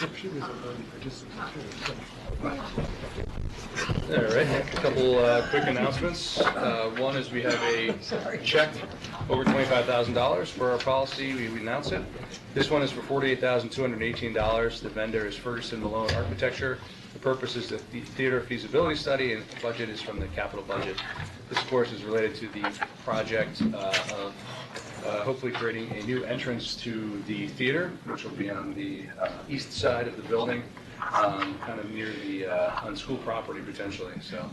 She was an early participant too. All right, a couple quick announcements. One is we have a check over $25,000 for our policy. We announce it. This one is for $48,218. The vendor is Ferguson Malone Architecture. The purpose is the theater feasibility study, and the budget is from the capital budget. This, of course, is related to the project of hopefully creating a new entrance to the theater, which will be on the east side of the building, kind of near the on school property potentially. So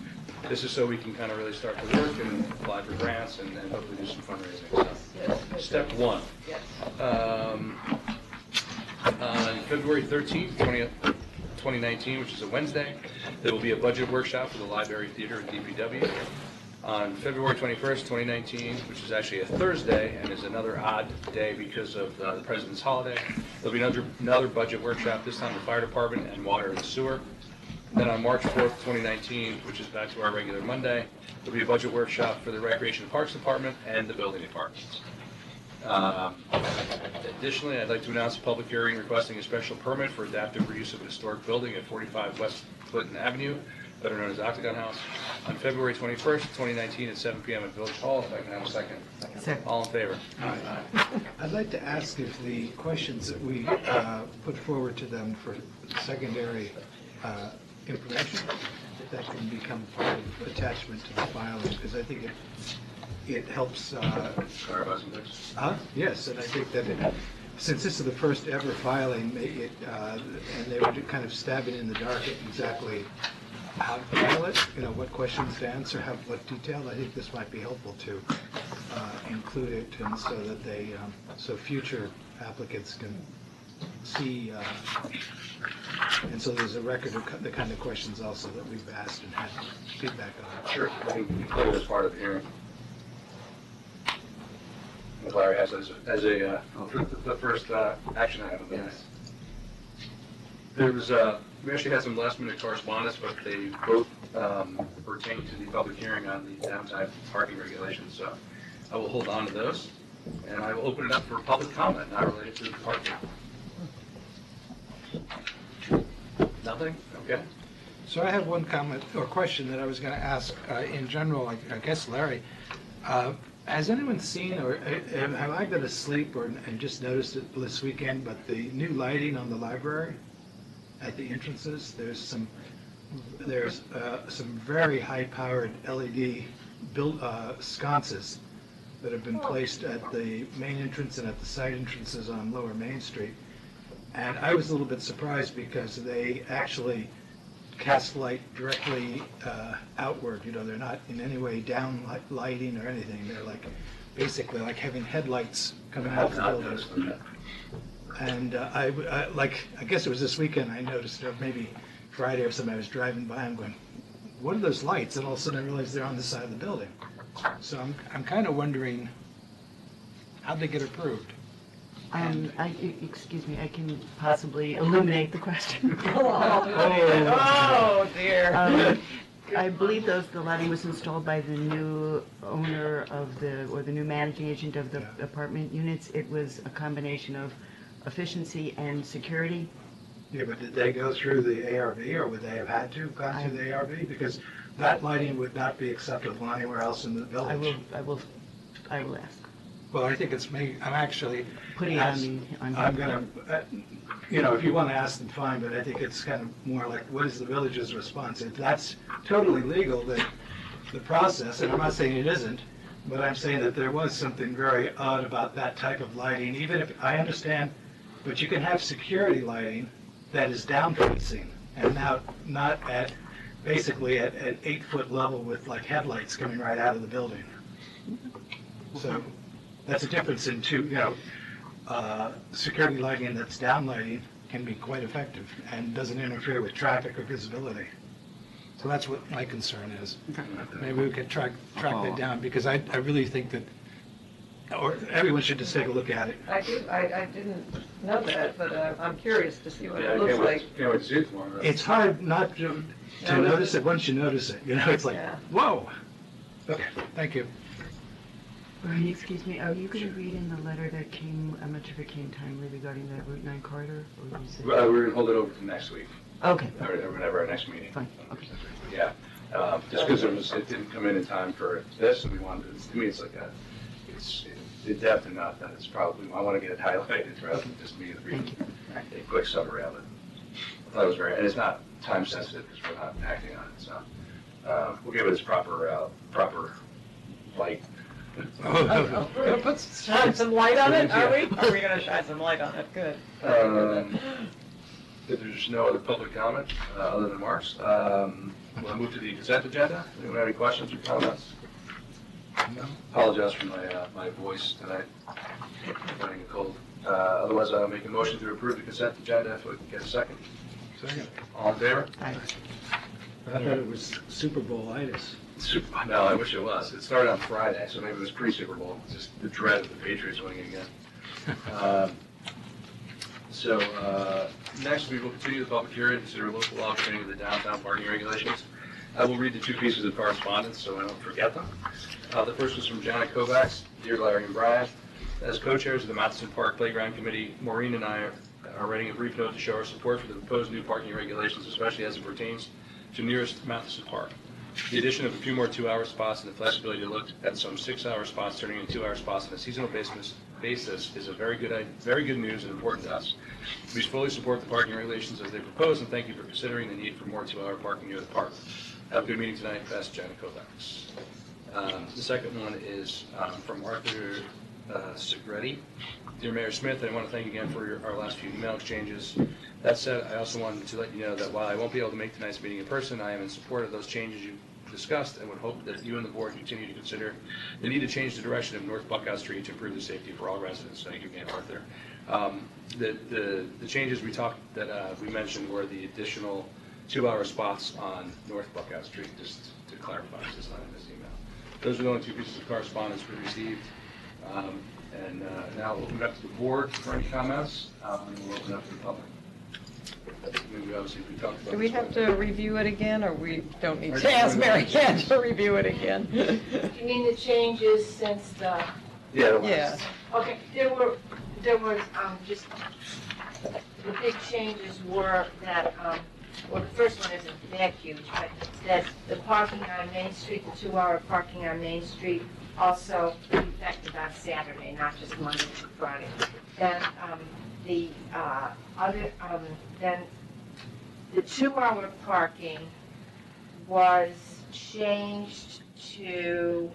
this is so we can kind of really start to work and apply for grants and hopefully do some fundraising. So, step one. On February 13th, 2019, which is a Wednesday, there will be a budget workshop for the library, theater, and DPW. On February 21st, 2019, which is actually a Thursday and is another odd day because of the President's holiday, there'll be another budget workshop, this time the fire department and water and sewer. Then on March 4th, 2019, which is back to our regular Monday, there'll be a budget workshop for the Recreation and Parks Department and the Building Department. Additionally, I'd like to announce a public hearing requesting a special permit for adaptive reuse of a historic building at 45 West Clinton Avenue, better known as Octagon House, on February 21st, 2019 at 7 p.m. at Village Hall. If I can have a second. Second. All in favor? I'd like to ask if the questions that we put forward to them for secondary information, if that can become part of attachment to the filing, because I think it helps. Yes, and I think that since this is the first ever filing, and they were kind of stabbing in the dark at exactly how to file it, what questions to answer, what detail, I think this might be helpful to include it, and so that so future applicants can see, and so there's a record of the kind of questions also that we've asked and had feedback on. Sure. I think include as part of the hearing. Larry has as the first action item. Yes. There was we actually had some last minute correspondence, but they both pertain to the public hearing on the downtime parking regulations. So I will hold on to those, and I will open it up for public comment, not related to the parking. Nothing? Okay. So I have one comment or question that I was going to ask in general, I guess, Larry. Has anyone seen, or have I been asleep and just noticed it this weekend, but the new lighting on the library at the entrances, there's some very high-powered LED sconces that have been placed at the main entrance and at the side entrances on Lower Main Street. And I was a little bit surprised because they actually cast light directly outward. They're not in any way down lighting or anything. They're basically like having headlights coming out of the building. And I guess it was this weekend I noticed, or maybe Friday or something, I was driving by, I'm going, what are those lights? And all of a sudden I realized they're on the side of the building. So I'm kind of wondering, how'd they get approved? Excuse me, I can possibly illuminate the question. Oh, dear. I believe the lighting was installed by the new owner of the new managing agent of the apartment units. It was a combination of efficiency and security. Yeah, but did they go through the ARV, or would they have had to go through the ARV? Because that lighting would not be acceptable anywhere else in the village. I will ask. Well, I think it's me. I'm actually putting it on. I'm going to, if you want to ask them, fine, but I think it's kind of more like, what is the village's response? If that's totally legal, then the process, and I'm not saying it isn't, but I'm saying that there was something very odd about that type of lighting, even if I understand, but you can have security lighting that is down facing and now not at, basically at 8-foot level with like headlights coming right out of the building. So that's a difference in security lighting that's down lighting can be quite effective and doesn't interfere with traffic or visibility. So that's what my concern is. Maybe we could track that down, because I really think that, or everyone should just take a look at it. I didn't know that, but I'm curious to see what it looks like. It's hard not to notice it once you notice it. It's like, whoa. Okay, thank you. Bernie, excuse me, are you going to read in the letter that came, I'm not sure if it came timely regarding the Route 9 corridor? Or was it- We're going to hold it over to next week, Okay, or whenever our next meeting. fine, okay. Yeah, just because it didn't come in time for this, and we wanted, to me, it's like it's in depth enough that it's probably, I want to get it highlighted rather than just me reading a quick summary of it. I thought it was very, and it's not time sensitive because we're not acting on it, so we'll give it its proper light. We're gonna shine some light on it, are we? Are we gonna shine some light on it? Good. If there's no other public comment, other than Mark's, we'll move to the consent agenda. Anyone have any questions or comments? No. Apologize for my voice tonight, getting a cold. Otherwise, I'll make a motion to approve the consent agenda if we can get a second. Second. All in favor? Aye. I thought it was Super Bowl-itis. No, I wish it was. It started on Friday, so maybe it was pre-Super Bowl, just the dread of the Patriots winning again. Next, we will continue the public hearing, consider local law pertaining to the downtown parking regulations. I will read the two pieces of correspondence so I don't forget them. The first is from Janet Kovacs. Dear Larry and Brian, as co-chairs of the Matheson Park Playground Committee, Maureen and I are writing a brief note to show our support for the proposed new parking regulations, especially as it pertains to nearest Matheson Park. The addition of a few more 2-hour spots and the flexibility to look at some 6-hour spots turning into 2-hour spots on a seasonal basis is a very good news and important to us. We fully support the parking regulations as they propose, and thank you for considering the need for more 2-hour parking near the park. Have a good meeting tonight. Best, Janet Kovacs. The second one is from Arthur Segretti. Dear Mayor Smith, I want to thank you again for our last few email exchanges. That said, I also wanted to let you know that while I won't be able to make tonight's meeting in person, I am in support of those changes you discussed and would hope that you and the board continue to consider the need to change the direction of North Buckout Street to improve the safety for all residents. Thank you again, Arthur. The changes we mentioned were the additional 2-hour spots on North Buckout Street, just to clarify, it's not in this email. Those are the only two pieces of correspondence we received. Now we'll open it up to the board for any comments, and we'll open it up to the public. We talked about Do we this have one. to review it again, or we don't need to ask Mary Ann to review it again? You mean the changes since the, Yeah. the Yeah. last- okay, there were just, the big changes were that, well, the first one isn't that huge, but that the parking on Main Street, the 2-hour parking on Main Street also be effective on Saturday, not just Monday through Friday. Then, then the 2-hour parking was changed to,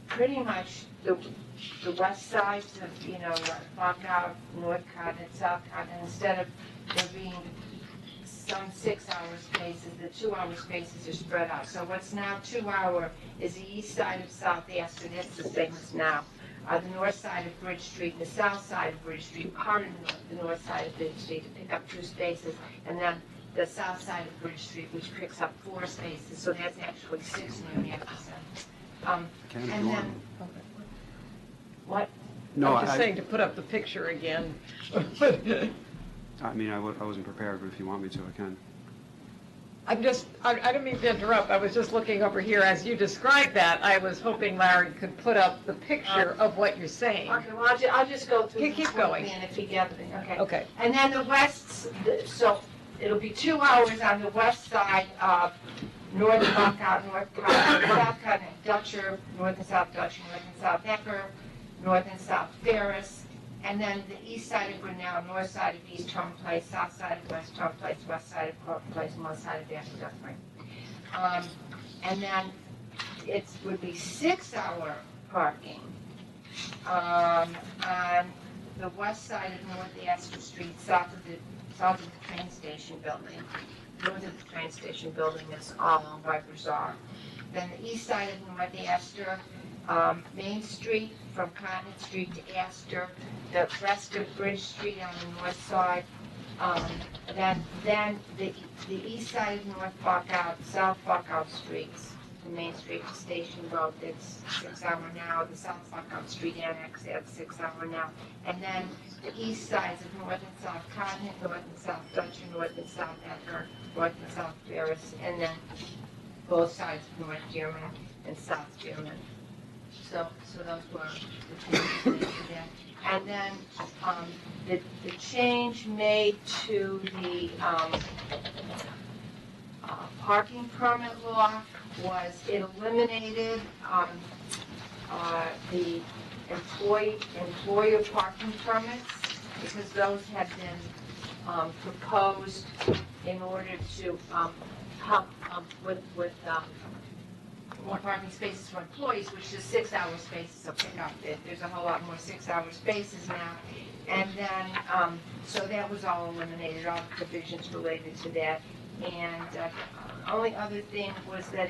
pretty much the west sides of, Buckout, North Cotton, South Cotton, instead of there being some 6-hour spaces, the 2-hour spaces are spread out. So what's now 2-hour is the east side of South Astor, that's the same as now. The north side of Bridge Street, the south side of Bridge Street, part of the north side of Bridge Street to pick up 2 spaces, and then the south side of Bridge Street, which picks up 4 spaces, so that's actually 6 in New Hampshire. And then, what? No, I'm just I saying to put up the picture again. mean, I wasn't prepared, but if you want me to, I can. I didn't mean to interrupt, I was just looking over here, as you described that, I was hoping Larry could put up the picture of what you're saying. Okay, well, I'll just go through. Keep the whole going. thing if you get it, okay? Okay. And then the so it'll be 2 hours on the west side of North Buckout, North Cotton, South Cotton, Dutcher, North and South Dutcher, North and South Ecker, North and South Ferris, and then the east side of Grinnell, north side of East Home Place, south side of West Home Place, west side of Court Place, and west side of Dasher Guthrie. And then it would be 6-hour parking on the west side of North Astor Street, south of the train station building. North of the train station building is all owned by Bazaar. Then the east side of North Astor, Main Street from Cotton Street to Astor, the rest of Bridge Street on the north side. Then the east side of North Buckout, South Buckout Streets, the Main Street to Station Road, that's 6-hour now. The South Buckout Street Annex, that's 6-hour now. And then the east sides of North and South Cotton, North and South Dutcher, North and South Ecker, North and South Ferris, and then both sides of North Dearman. and South Spearman. So those were the changes made there. And then, the change made to the, parking permit law was it eliminated, the employer parking permits, because those had been, proposed in order to, help, with, more parking spaces for employees, which is 6-hour spaces, so pick up, there's a whole lot more 6-hour spaces now. And then, so that was all eliminated, all the provisions related to that. And, only other thing was that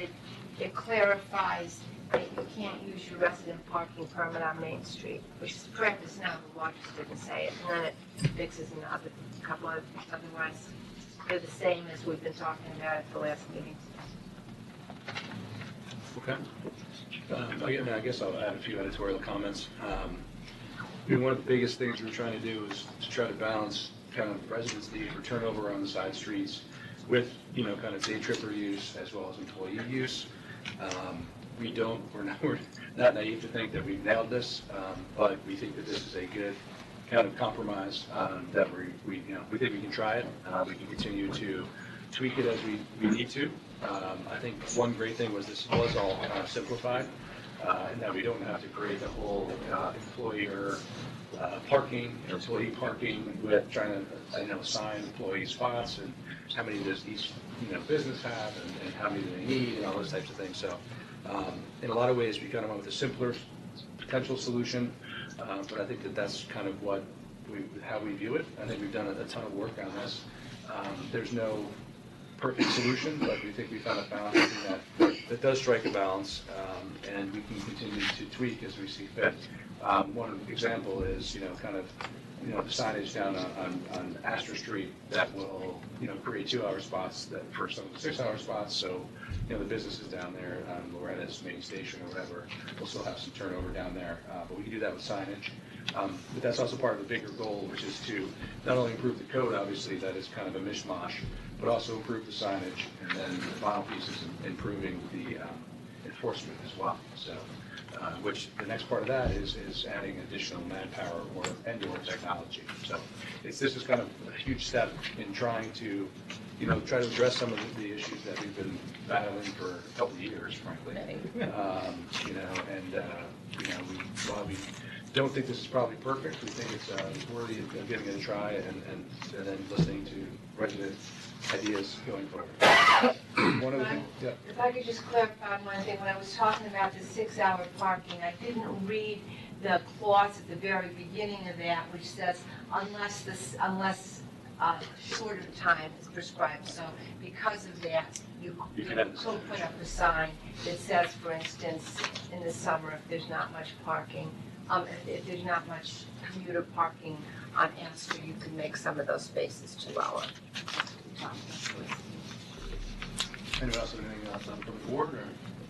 it clarifies that you can't use your resident parking permit on Main Street, which is practice now, the law just didn't say it. And then it fixes another couple of, otherwise, they're the same as we've been talking about at the last meeting. Okay. I guess I'll add a few editorial comments. One of the biggest things we're trying to do is to try to balance kind of residents' need for turnover on the side streets with, kind of day tripper use as well as employee use. We're not naive to think that we've nailed this, but we think that this is a good kind of compromise that we think we can try it. We can continue to tweak it as we need to. I think one great thing was this was all simplified, and that we don't have to create the whole employer parking, employee parking with trying to assign employee spots and how many does each business have and how many do they need and all those types of things. So in a lot of ways we kind of went with a simpler potential solution, but I think that that's kind of how we view it. I think we've done a ton of work on this. There's no perfect solution, but we think we found a balance that does strike a balance, and we can continue to tweak as we see fit. One example is, kind of, the signage down on Astor Street that will, create 2-hour spots for some of the 6-hour spots. So, the businesses down there on Loretta's main station or whatever will still have some turnover down there, but we can do that with signage. But that's also part of the bigger goal, which is to not only improve the code, obviously, that is kind of a mishmash, but also improve the signage, and then the final piece is improving the enforcement as well. So, which the next part of that is adding additional manpower and/or technology. So, this is kind of a huge step in trying to, try to address some of the issues that we've been battling for a couple of years, frankly. While we don't think this is probably perfect, we think it's worthy of giving it a try and then listening to resident ideas going forward. One other thing, yeah. If I could just clarify one thing, when I was talking about the 6-hour parking, I didn't read the clause at the very beginning of that, which says unless shorter time is prescribed. So because of that, you could put up a sign that says, for instance, in the summer, if there's not much parking, if there's not much commuter parking on Astor, you can make some of those spaces 2-hour. Anyone else have anything else on the board, or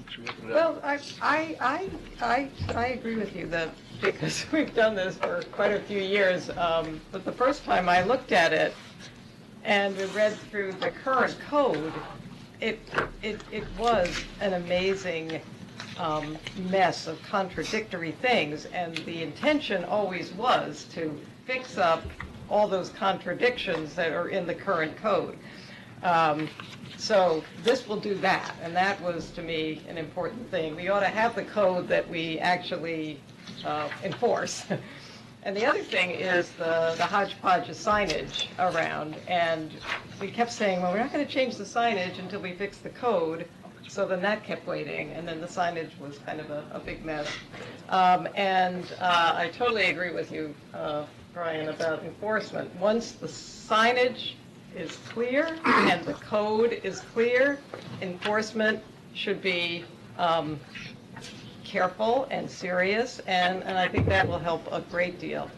should we open it Well, up? I agree with you that, because we've done this for quite a few years, but the first time I looked at it and we read through the current code, it was an amazing mess of contradictory things, and the intention always was to fix up all those contradictions that are in the current code. So this will do that, and that was, to me, an important thing. We ought to have the code that we actually enforce. And the other thing is the hodgepodge of signage around, and we kept saying, well, we're not going to change the signage until we fix the code. So then that kept waiting, and then the signage was kind of a big mess. I totally agree with you, Brian, about enforcement. Once the signage is clear and the code is clear, enforcement should be careful and serious, and I think that will help a great deal.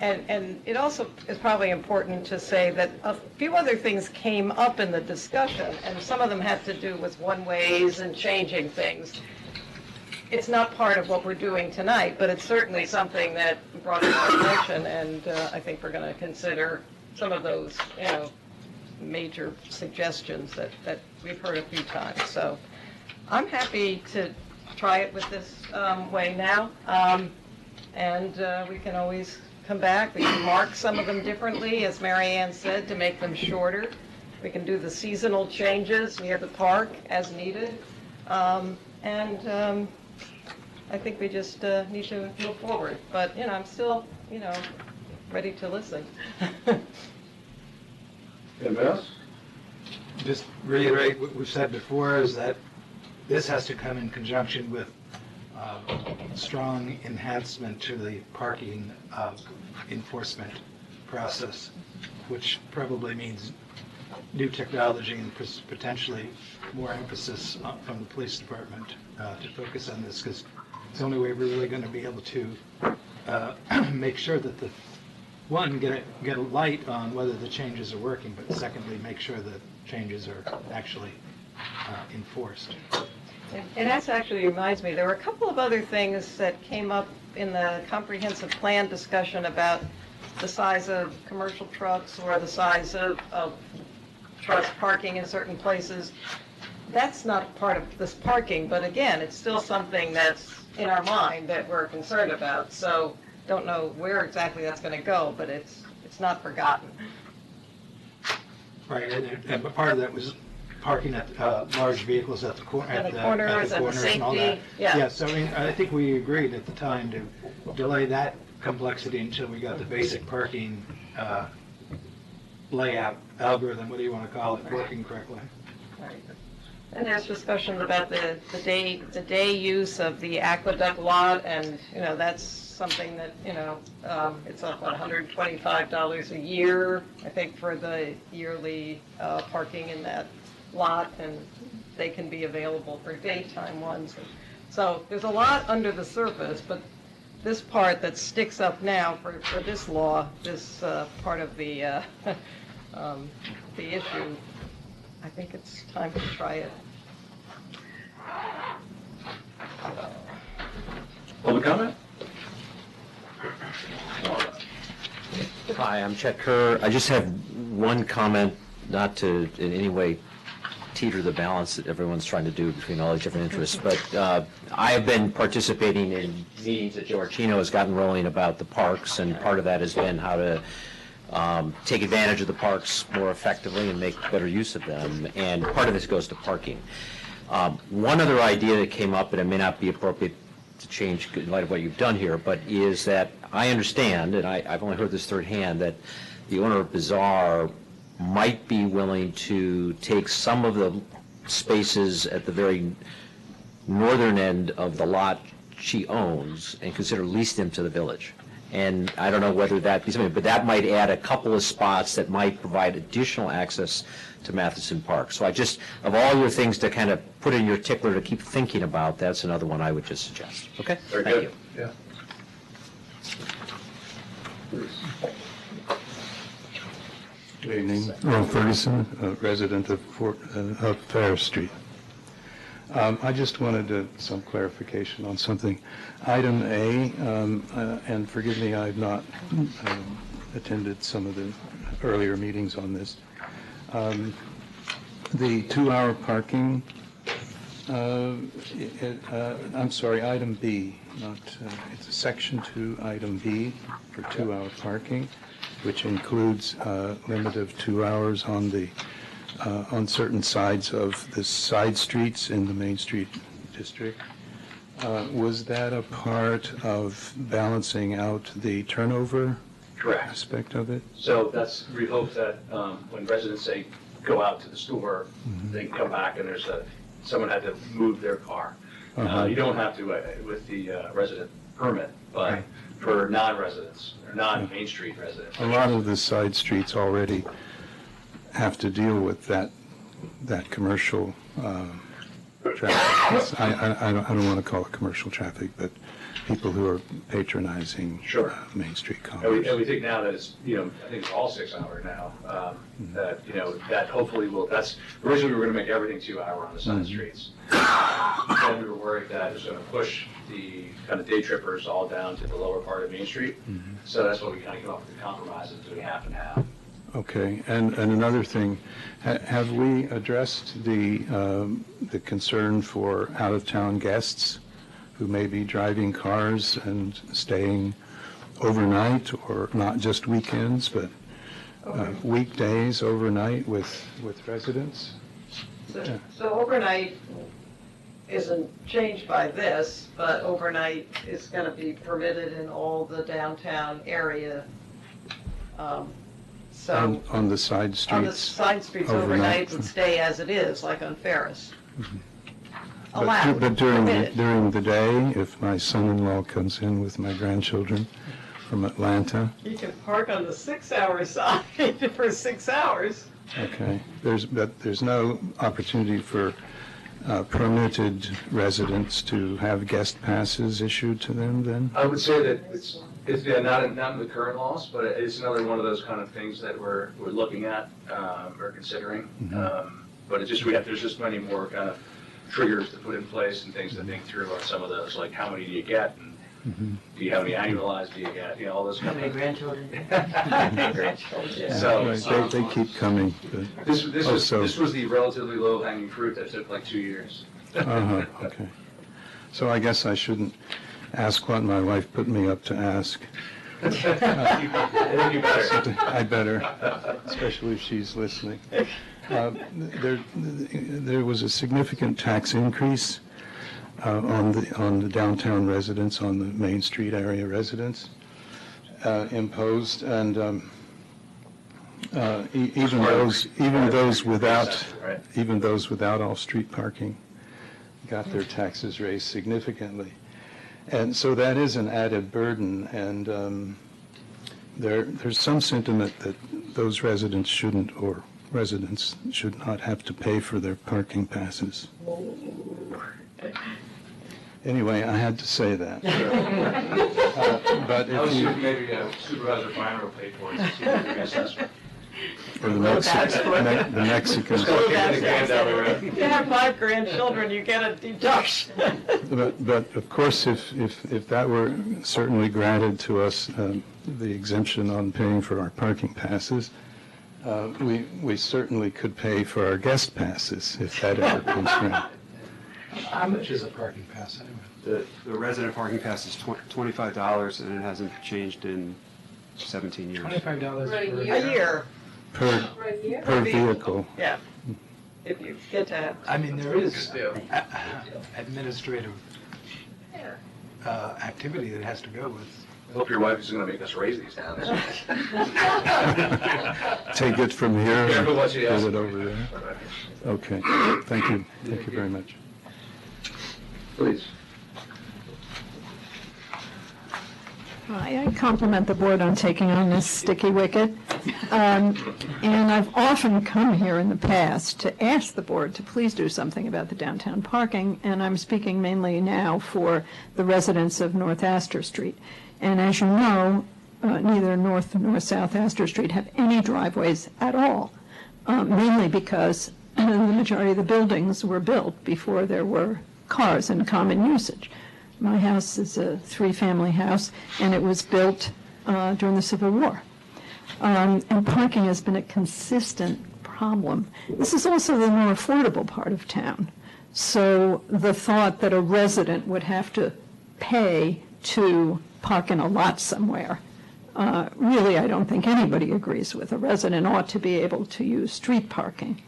And it also is probably important to say that a few other things came up in the discussion, and some of them had to do with one-ways and changing things. It's not part of what we're doing tonight, but it's certainly something that brought to our attention, and I think we're going to consider some of those, major suggestions that we've heard a few times. So I'm happy to try it with this way now. And we can always come back. We can mark some of them differently, as Mary Ann said, to make them shorter. We can do the seasonal changes near the park as needed. And I think we just need to move forward. But, I'm still, ready to listen. Anybody else? Just reiterate what we've said before, is that this has to come in conjunction with strong enhancement to the parking enforcement process, which probably means new technology and potentially more emphasis from the police department to focus on this, because it's the only way we're really going to be able to make sure that get a light on whether the changes are working, but secondly, make sure that changes are actually enforced. And that actually reminds me, there were a couple of other things that came up in the comprehensive plan discussion about the size of commercial trucks or the size of trucks parking in certain places. That's not part of this parking, but again, it's still something that's in our mind that we're concerned about. So don't know where exactly that's going to go, but it's not forgotten. Right, and part of that was parking at large vehicles at the corners And the corners and the and all that. safety, yeah. Yeah, so I think we agreed at the time to delay that complexity until we got the basic parking layout, algorithm, what do you want to call it, working correctly. Right. And there's discussion about the day use of the aqueduct lot, and, that's something that, it's up about $125 a year, I think, for the yearly parking in that lot, and they can be available for daytime ones. So there's a lot under the surface, but this part that sticks up now for this law, this part of the issue, I think it's time to try it. Public comment? Hi, I'm Chet Kerr. I just have one comment, not to in any way teeter the balance that everyone's trying to do between all these different interests, but I have been participating in meetings that Joe Archino has gotten rolling about the parks, and part of that has been how to take advantage of the parks more effectively and make better use of them, and part of this goes to parking. One other idea that came up, and it may not be appropriate to change in light of what you've done here, but is that I understand, and I've only heard this third hand, that the owner of Bazaar might be willing to take some of the spaces at the very northern end of the lot she owns and consider lease them to the village. And I don't know whether that be something, but that might add a couple of spots that might provide additional access to Matheson Park. So I just, of all your things to kind of put in your tickler to keep thinking about, that's another one I would just suggest. Okay? Very Thank good. you. Yeah. Good evening, Ron Ferguson, a resident of Fair Street. I just wanted some clarification on something. Item A, and forgive me, I have not attended some of the earlier meetings on this. The 2-hour parking, I'm sorry, item B, not, it's a section 2, item B for 2-hour parking, which includes a limit of 2 hours on the on certain sides of the side streets in the Main Street district. Was that a part of balancing out the turnover Correct. aspect of it? So we hope that when residents say go out to the store, they can come back and someone had to move their car. You don't have to with the resident permit, but Okay. for non-residents or non-Main Street residents. A lot of the side streets already have to deal with that commercial traffic. I don't want to call it commercial traffic, but people who are patronizing Sure. Main Street And commerce. we think now that it's, I think it's all 6 hour now, that, that hopefully originally we were going to make everything 2 hour on the side streets. Then we were worried that it was going to push the kind of day trippers all down to the lower part of Main Street. So that's what we kind of came up with the compromise of doing half and half. Okay, and another thing, have we addressed the concern for out-of-town guests who may be driving cars and staying overnight, or not just weekends, but weekdays overnight with residents? So overnight isn't changed by this, but overnight is going to be permitted in all the downtown area. So On the side on the streets? side streets overnight. overnight would stay as it is, like on Ferris. But Allowed, but during permitted. the day, if my son-in-law comes in with my grandchildren from Atlanta, You can park on the 6-hour side for 6 hours. okay, but there's no opportunity for permitted residents to have guest passes issued to them then? I would say that it's not in the current laws, but it's another one of those kind of things that we're looking at, or considering. But it's just, there's just many more kind of triggers to put in place and things to think through on some of those, like how many do you get? And do you have any annualized, do you get, all those How kind many of. grandchildren? Grandchildren, yeah. So, Right, they keep coming. but- This Oh, was, so- this was the relatively low-hanging fruit that took like 2 years. Uh-huh, okay. So I guess I shouldn't ask what my wife put me up to ask. I think you better. I better, especially if she's listening. There was a significant tax increase on the downtown residents, on the Main Street area residents imposed, and even those without Right. off-street parking got their taxes raised significantly. And so that is an added burden, and there's some sentiment that those residents shouldn't, or residents should not have to pay for their parking passes. Anyway, I had to say that. But I was if you, thinking maybe Supervisor Finer will pay for it, since he did the assessment. or the Mexicans, Go kick the can down the road. If you have 5 grandchildren, you get a deduction. but of course, if that were certainly granted to us, the exemption on paying for our parking passes, we certainly could pay for our guest passes if that ever comes around. How much is a parking pass anyway? The resident parking pass is $25, and it hasn't changed in 17 years. $25 for Right, a yeah. A year, Per Right here? vehicle. yeah. If you get to have. I mean, there is Good deal. administrative activity that has to go with. I hope your wife is going to make us raise these down. Take it from here and Careful what you put ask. it over there. Okay, thank you very much. Please. Hi, I compliment the board on taking on this sticky wicket. And I've often come here in the past to ask the board to please do something about the downtown parking, and I'm speaking mainly now for the residents of North Astor Street. And as you know, neither North nor South Astor Street have any driveways at all, mainly because the majority of the buildings were built before there were cars in common usage. My house is a 3-family house, and it was built during the Civil War. And parking has been a consistent problem. This is also the more affordable part of town. So the thought that a resident would have to pay to park in a lot somewhere, really, I don't think anybody agrees with. A resident ought to be able to use street parking.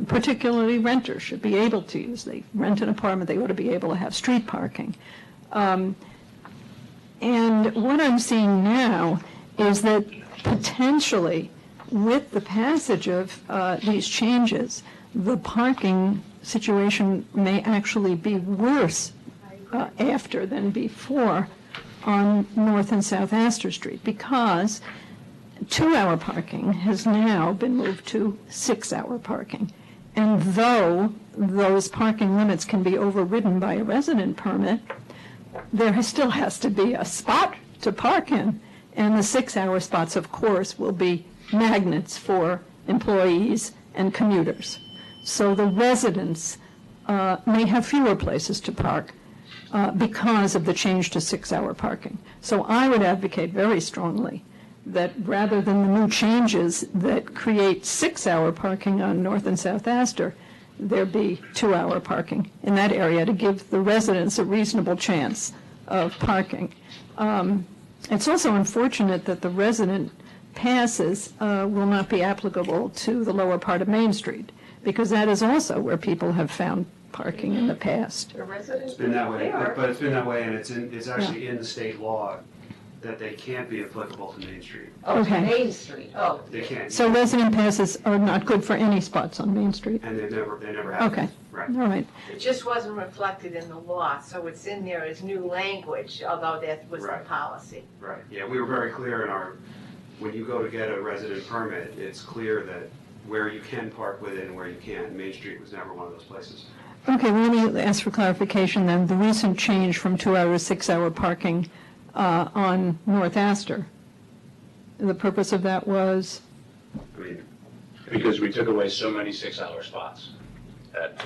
Particularly renters should be able to use. They rent an apartment, they ought to be able to have street parking. And what I'm seeing now is that potentially, with the passage of these changes, the parking situation may actually be worse after than before on North and South Astor Street, because 2-hour parking has now been moved to 6-hour parking. And though those parking limits can be overridden by a resident permit, there still has to be a spot to park in. And the 6-hour spots, of course, will be magnets for employees and commuters. So the residents may have fewer places to park because of the change to 6-hour parking. So I would advocate very strongly that rather than the new changes that create 6-hour parking on North and South Astor, there be 2-hour parking in that area to give the residents a reasonable chance of parking. It's also unfortunate that the resident passes will not be applicable to the lower part of Main Street, because that is also where people have found parking in the past. The residents, It's been that way, they are. but it's been that way, and it's actually in the state law that they can't be applicable to Main Street. Oh, to Okay. Main Street, oh. They can't. So resident passes are not good for any spots on Main Street? And they never have. Okay, Right. all right. It just wasn't reflected in the law, so it's in there as new language, although that was the Right. policy. Right, yeah, we were very clear in our, when you go to get a resident permit, it's clear that where you can park with it and where you can't. Main Street was never one of those places. Okay, well, let me ask for clarification then. The recent change from 2-hour to 6-hour parking on North Astor, the purpose of that was? I mean, Because we took away so many 6-hour spots.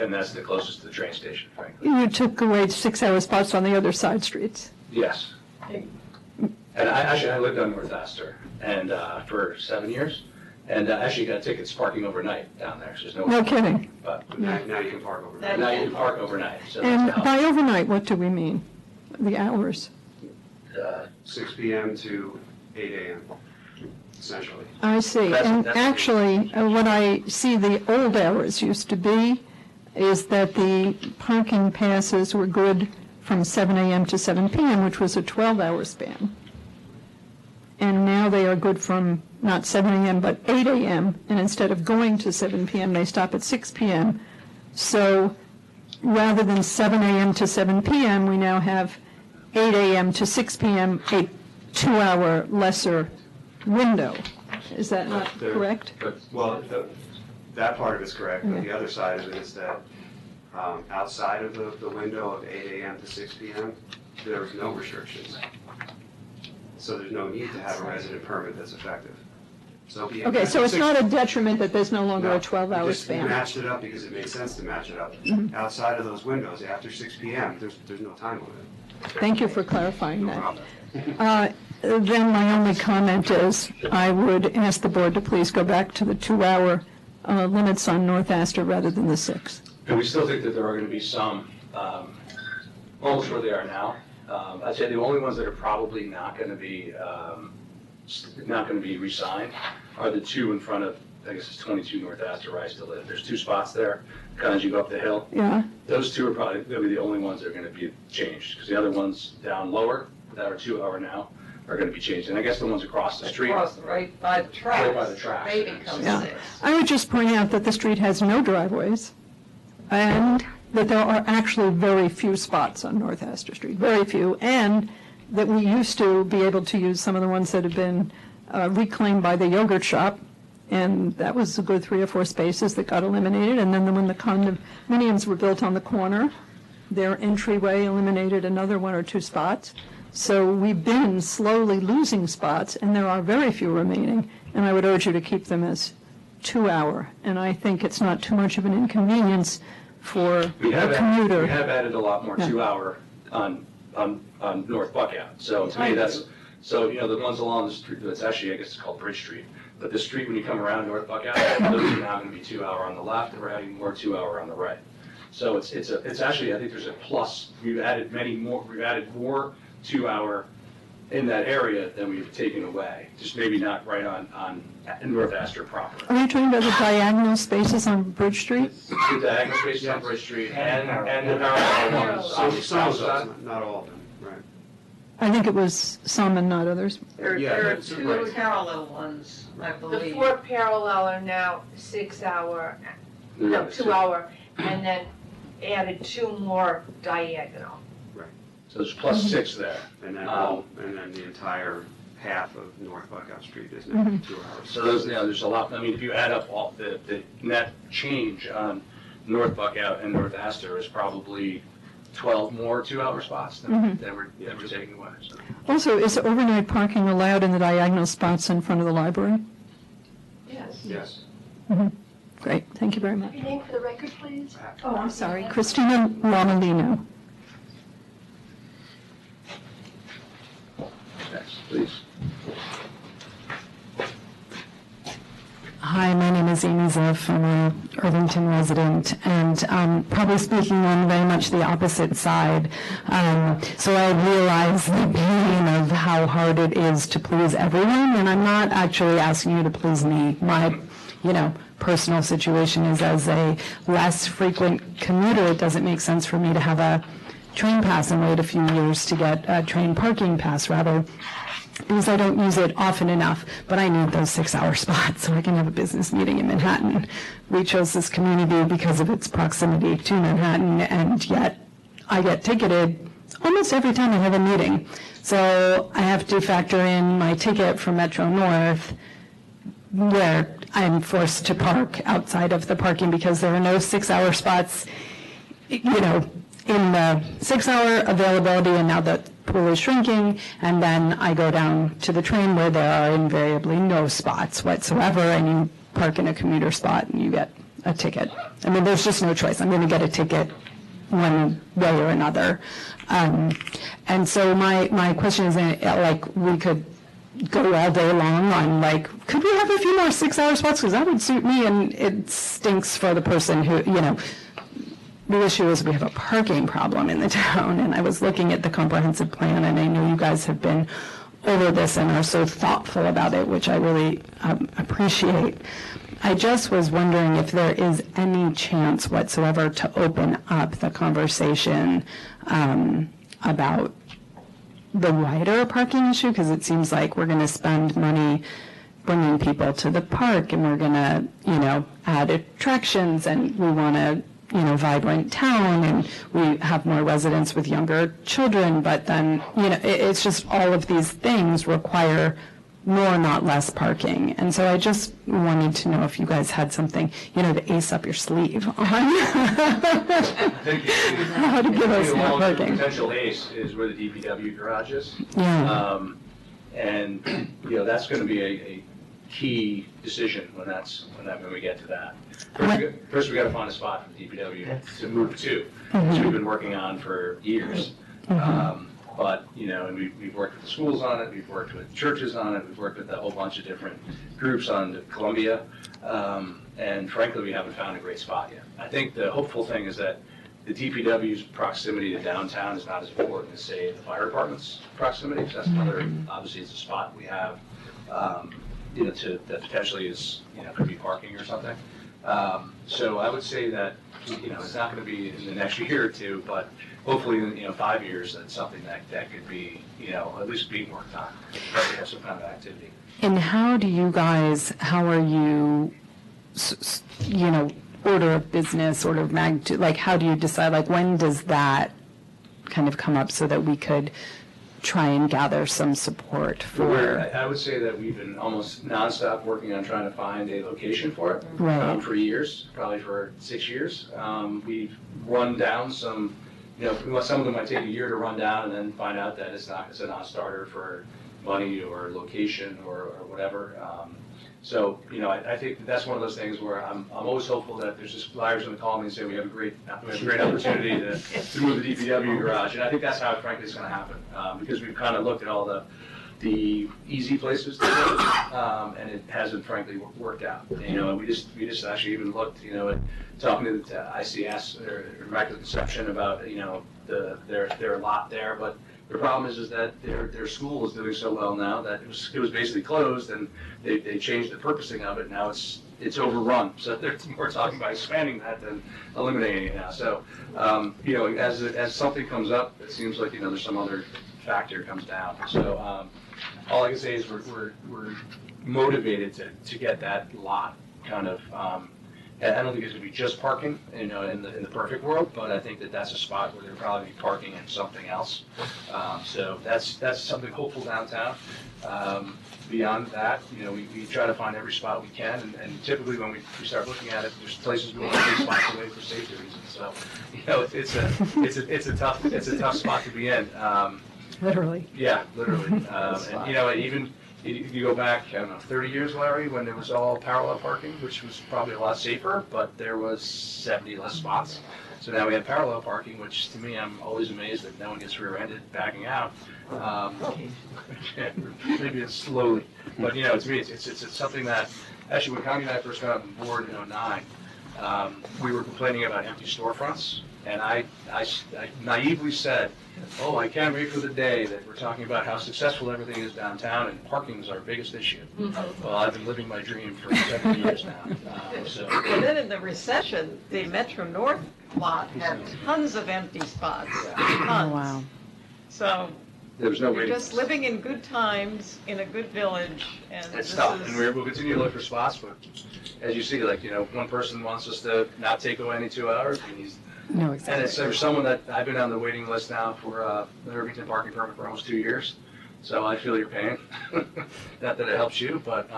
And that's the closest to the train station, frankly. You took away 6-hour spots on the other side streets. Yes. And I lived on North Astor and for 7 years, and actually got tickets parking overnight down there. So there's No kidding. But now you can park over there. now you can park overnight. So And that's by overnight, what do we mean? The hours? 6 PM to 8 AM, essentially. I see. And That's- actually, what I see the old hours used to be is that the parking passes were good from 7 a.m. to 7 p.m., which was a 12-hour span. And now they are good from not 7 a.m. but 8 a.m., and instead of going to 7 p.m., they stop at 6 p.m. So rather than 7 a.m. to 7 p.m., we now have 8 a.m. to 6 p.m., a 2-hour lesser window. Is that not There- correct? Well, that part of it's correct, but the other side of it is that outside of the window of 8 AM to 6 PM, there's no restrictions. So there's no need to have a resident permit that's effective. So be- Okay, so it's six- not a detriment that there's no longer No, a 12-hour we just span? matched it up because it made sense to match it up. Mm-hmm. Outside of those windows, after 6 PM, there's no time limit. Thank you for clarifying No that. problem. Then my only comment is, I would ask the board to please go back to the 2-hour limits on North Astor rather than the 6. And we still think that there are going to be some, almost where they are now. I'd say the only ones that are probably not going to be re-signed are the two in front of, I guess it's 22 North Astor where I still live. There's 2 spots there, kind of as you go up the hill. Yeah? Those 2 are probably going to be the only ones that are going to be changed, because the other ones down lower, that are 2-hour now, are going to be changed. And I guess the ones across the street. Across, right by the tracks. Right by the tracks. They become Yeah. 6. I would just point out that the street has no driveways, and that there are actually very few spots on North Astor Street, very few, and that we used to be able to use some of the ones that have been reclaimed by the yogurt shop, and that was a good 3 or 4 spaces that got eliminated, and then when the condominiums were built on the corner, their entryway eliminated another 1 or 2 spots. So we've been slowly losing spots, and there are very few remaining, and I would urge you to keep them as 2-hour. And I think it's not too much of an inconvenience for We have a commuter. We have added a lot more Yeah. 2-hour on North Buckout. So to me, that's, so, you know, the ones along the street, it's actually, I guess it's called Bridge Street. But the street, when you come around North Buckout, those are now going to be 2-hour on the left, and we're adding more 2-hour on the right. So it's actually, I think there's a plus. We've added more 2-hour in that area than we've taken away. Just maybe not right on North Astor proper. Are you talking about the diagonal spaces on Bridge Street? The diagonal spaces on Bridge Street and the parallel ones on the Some south of side. those, not all of them, right. I think it was some and not others. There Yeah, are that's 2 right. parallel ones, I The believe. 4 parallel are now 6-hour, no, 2-hour, and then added 2 more diagonal. So there's plus 6 there. And Um, then the entire half of North Buckout Street is now 2 hours. So those, you know, there's a lot, I mean, if you add up all the net change on North Buckout and North Astor is probably 12 more 2-hour spots than we're taking away. So. Also, is overnight parking allowed in the diagonal spots in front of the library? Yes. Yes. Great, thank you very much. Your name for the record, please? Oh, I'm sorry, Christina Romalino. Next, please. Hi, my name is Amy Ziff. I'm an Irvington resident, and probably speaking on very much the opposite side. So I realize the pain of how hard it is to please everyone, and I'm not actually asking you to please me. My, personal situation is as a less frequent commuter, it doesn't make sense for me to have a train pass and wait a few years to get a train parking pass, rather, because I don't use it often enough, but I need those 6-hour spots so I can have a business meeting in Manhattan. We chose this community because of its proximity to Manhattan, and yet I get ticketed almost every time I have a meeting. So I have to factor in my ticket for Metro North, where I'm forced to park outside of the parking because there are no 6-hour spots, in the 6-hour availability, and now the pool is shrinking, and then I go down to the train where there are invariably no spots whatsoever, and you park in a commuter spot and you get a ticket. I mean, there's just no choice. I'm going to get a ticket one way or another. And so my question is, we could go all day long on, could we have a few more 6-hour spots? Because that would suit me, and it stinks for the person who, the issue is we have a parking problem in the town, and I was looking at the comprehensive plan, and I know you guys have been over this and are so thoughtful about it, which I really appreciate. I just was wondering if there is any chance whatsoever to open up the conversation about the wider parking issue, because it seems like we're going to spend money bringing people to the park, and we're going to, add attractions, and we want to, vibrant town, and we have more residents with younger children, but then, it's just all of these things require more, not less parking. And so I just wanted to know if you guys had something, to ace up your sleeve on how to give us more parking. Potential ace is where the DPW garage is. Yeah. And, that's going to be a key decision when we get to that. First, we got to find a spot for the DPW to move to, which we've been working on for years. But, and we've worked with the schools on it, we've worked with churches on it, we've worked with a whole bunch of different groups on Columbia, and frankly, we haven't found a great spot yet. I think the hopeful thing is that the DPW's proximity to downtown is not as important as, say, the fire department's proximity, because that's another, obviously, it's a spot we have, that potentially is, could be parking or something. So I would say that, it's not going to be in the next year or two, but hopefully in, 5 years, that's something that could be, at least being worked on, that we have some kind of activity. And how are you, order of business, order of magnitude, how do you decide, when does that kind of come up so that we could try and gather some support for? I would say that we've been almost nonstop working on trying to find a location for it. Right. For years, probably for 6 years. We've run down some, some of them might take a year to run down and then find out that it's a non-starter for money or location or whatever. So, I think that's one of those things where I'm always hopeful that there's just buyers going to call me and say, we have a great opportunity to move the DPW garage. And I think that's how, frankly, it's going to happen. Because we've kind of looked at all the easy places to go, and it hasn't, frankly, worked out. We just actually even looked, at talking to the ICS, or Immaculate Conception, about, their lot there, but the problem is that their school is doing so well now that it was basically closed, and they changed the purposing of it. Now it's overrun. So they're more talking about expanding that than eliminating it now. So, as something comes up, it seems like, there's some other factor comes down. So, all I can say is we're motivated to get that lot kind of. I don't think it's going to be just parking, in the perfect world, but I think that's a spot where there'll probably be parking and something else. So that's something hopeful downtown. Beyond that, we try to find every spot we can, and typically when we start looking at it, there's places we want to take spots away for safety reasons. So, it's a tough spot to be in. Literally. Yeah, literally. And even. You go back, 30 years, Larry, when it was all parallel parking, which was probably a lot safer, but there was 70 less spots. So now we have parallel parking, which to me, I'm always amazed that no one gets rear-ended backing out. Maybe it's slowly, but to me, it's something that Actually, when Connie and I first got on board in '09, we were complaining about empty storefronts, and I naively said, oh, I can't wait for the day that we're talking about how successful everything is downtown, and parking is our biggest issue. Well, I've been living my dream for 7 years now. And then in the recession, the Metro North lot had tons of empty spots. Tons. wow. So There was no you're waiting just list. living in good times, in a good village, and It's this tough, is. and we'll continue to look for spots, but as you see, like, one person wants us to not take away any 2 hours, and No, and exactly. it's, there's someone that, I've been on the waiting list now for the Irvington parking permit for almost 2 years, so I feel your pain. Not that it helps you, but,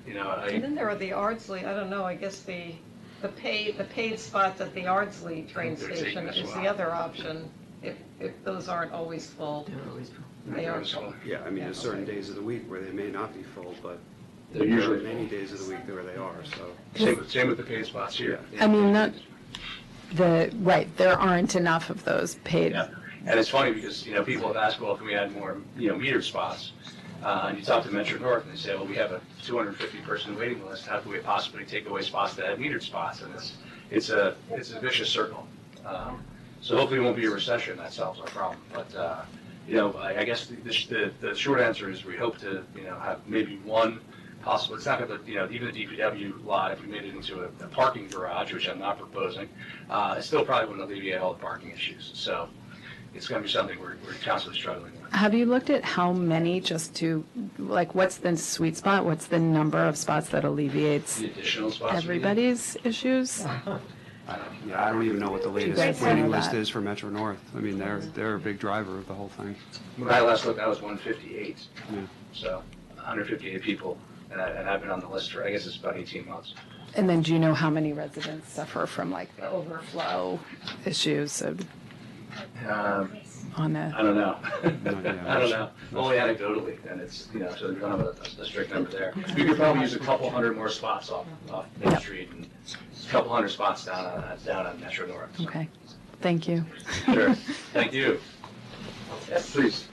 And then there are the Ardsley, I don't know, I guess the paid spots at the Ardsley train They're station taking as is well. the other option, if those aren't always full. They're always full. They are full. Yeah, I mean, there's certain days of the week where they may not be full, but They're there are usually many days of the week where they are, so. Same with the paid spots here. I mean, right, there aren't enough of those paid. Yeah, and it's funny because, people have asked, well, can we add more, metered spots? And you talk to Metro North and they say, well, we have a 250-person waiting list, how can we possibly take away spots that have metered spots? And it's a vicious circle. So hopefully it won't be a recession, that solves our problem. But, I guess the short answer is we hope to, have maybe one possible, it's not going to, even the DPW lot, if we made it into a parking garage, which I'm not proposing, it still probably wouldn't alleviate all the parking issues. So it's going to be something we're constantly struggling with. Have you looked at how many, just to, like, what's the sweet spot? What's the number of spots that alleviates The additional spots. we need. everybody's issues? Yeah, I don't even know what the guys latest know waiting list that? is for Metro North. I mean, they're a big driver of the whole thing. When I last looked, I was 158. Yeah. So 158 people, and I've been on the list for, I guess it's about 18 months. And then do you know how many residents suffer from, like, the overflow issues of, on I a, don't know. Yeah. I don't know. Only anecdotally, and it's, so we don't have a strict number there. We could probably use a couple hundred more spots off Main Yep. Street and a couple hundred spots down on Metro North. So, okay, thank you. Sure. Thank you. Yes, please.